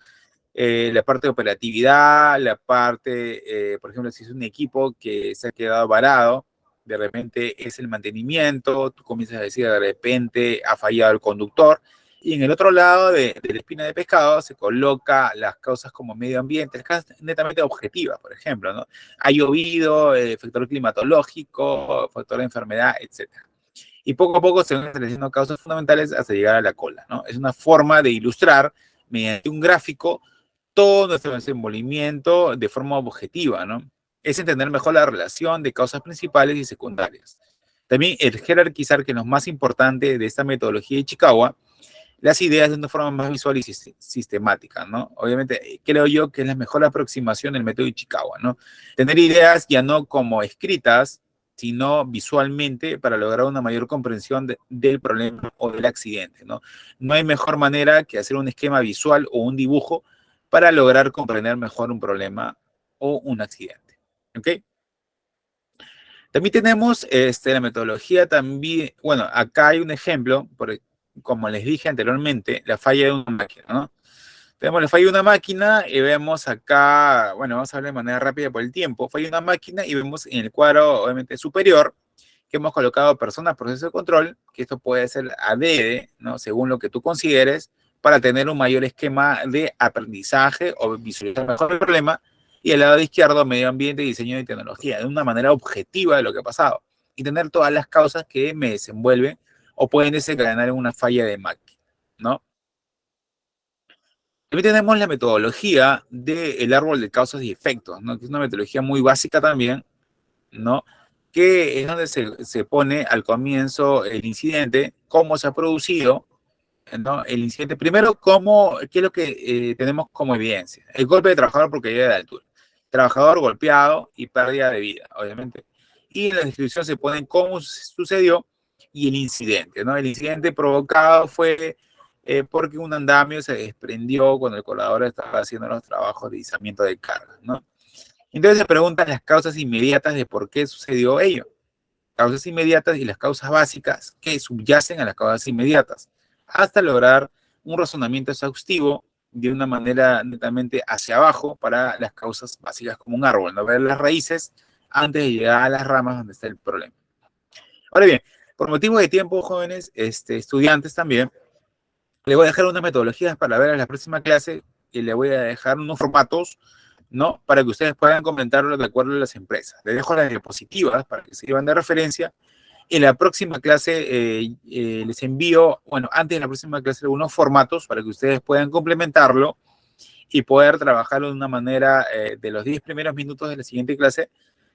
la parte de operatividad, la parte, por ejemplo, si es un equipo que se ha quedado varado, de repente es el mantenimiento, tú comienzas a decir de repente ha fallado el conductor, y en el otro lado de la espina de pescado se coloca las causas como medio ambiente, las causas netamente objetivas, por ejemplo, ¿no? Ha llovido, factor climatológico, factor de enfermedad, etcétera. Y poco a poco se van estableciendo causas fundamentales hasta llegar a la cola, ¿no? Es una forma de ilustrar mediante un gráfico todo nuestro desenvolvimiento de forma objetiva, ¿no? Es entender mejor la relación de causas principales y secundarias. También el jerarquizar, que es lo más importante de esta metodología de Chikawa, las ideas de una forma más visual y sistemática, ¿no? Obviamente, creo yo que es la mejor aproximación del método de Chikawa, ¿no? Tener ideas ya no como escritas, sino visualmente para lograr una mayor comprensión del problema o del accidente, ¿no? No hay mejor manera que hacer un esquema visual o un dibujo para lograr comprender mejor un problema o un accidente, ¿ok? También tenemos la metodología también, bueno, acá hay un ejemplo, como les dije anteriormente, la falla de una máquina, ¿no? Tenemos la falla de una máquina y vemos acá, bueno, vamos a hablar de manera rápida por el tiempo, falla de una máquina y vemos en el cuadro, obviamente, superior, que hemos colocado personas, proceso de control, que esto puede ser ADD, ¿no? Según lo que tú consideres, para tener un mayor esquema de aprendizaje o visualizar mejor el problema. Y el lado izquierdo, medio ambiente, diseño y tecnología, de una manera objetiva de lo que ha pasado. Y tener todas las causas que me desenvuelven o pueden desencadenar en una falla de máquina, ¿no? También tenemos la metodología del árbol de causas y efectos, ¿no? Que es una metodología muy básica también, ¿no? Que es donde se pone al comienzo el incidente, cómo se ha producido, ¿no? El incidente, primero, ¿qué es lo que tenemos como evidencia? El golpe de trabajador por caída de altura. Trabajador golpeado y pérdida de vida, obviamente. Y en la descripción se ponen cómo sucedió y el incidente, ¿no? El incidente provocado fue porque un andamio se desprendió cuando el colador estaba haciendo los trabajos de izamiento de carga, ¿no? Entonces se preguntan las causas inmediatas de por qué sucedió ello. Causas inmediatas y las causas básicas que subyacen a las causas inmediatas, hasta lograr un razonamiento exhaustivo de una manera netamente hacia abajo para las causas básicas como un árbol, no ver las raíces antes de llegar a las ramas donde está el problema. Ahora bien, por motivos de tiempo, jóvenes, estudiantes también, le voy a dejar unas metodologías para ver en la próxima clase y le voy a dejar unos formatos, ¿no? Para que ustedes puedan comentarlo de acuerdo a las empresas. Les dejo las diapositivas para que sirvan de referencia. En la próxima clase les envío, bueno, antes de la próxima clase, algunos formatos para que ustedes puedan complementarlo y poder trabajarlo de una manera de los 10 primeros minutos de la siguiente clase,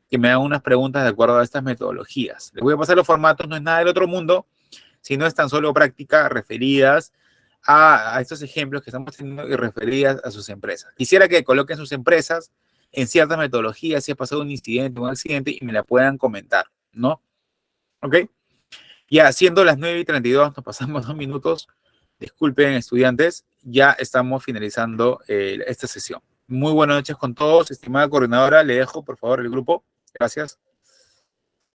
que me hagan unas preguntas de acuerdo a estas metodologías. Les voy a pasar los formatos, no es nada del otro mundo, sino es tan solo práctica referidas a estos ejemplos que estamos teniendo y referidas a sus empresas. Quisiera que coloquen sus empresas en ciertas metodologías, si ha pasado un incidente o un accidente, y me la puedan comentar, ¿no? ¿Ok? Ya siendo las 9:32, nos pasamos 2 minutos. Disculpen, estudiantes, ya estamos finalizando esta sesión. Muy buenas noches con todos. Estimada coordinadora, le dejo, por favor, el grupo. Gracias.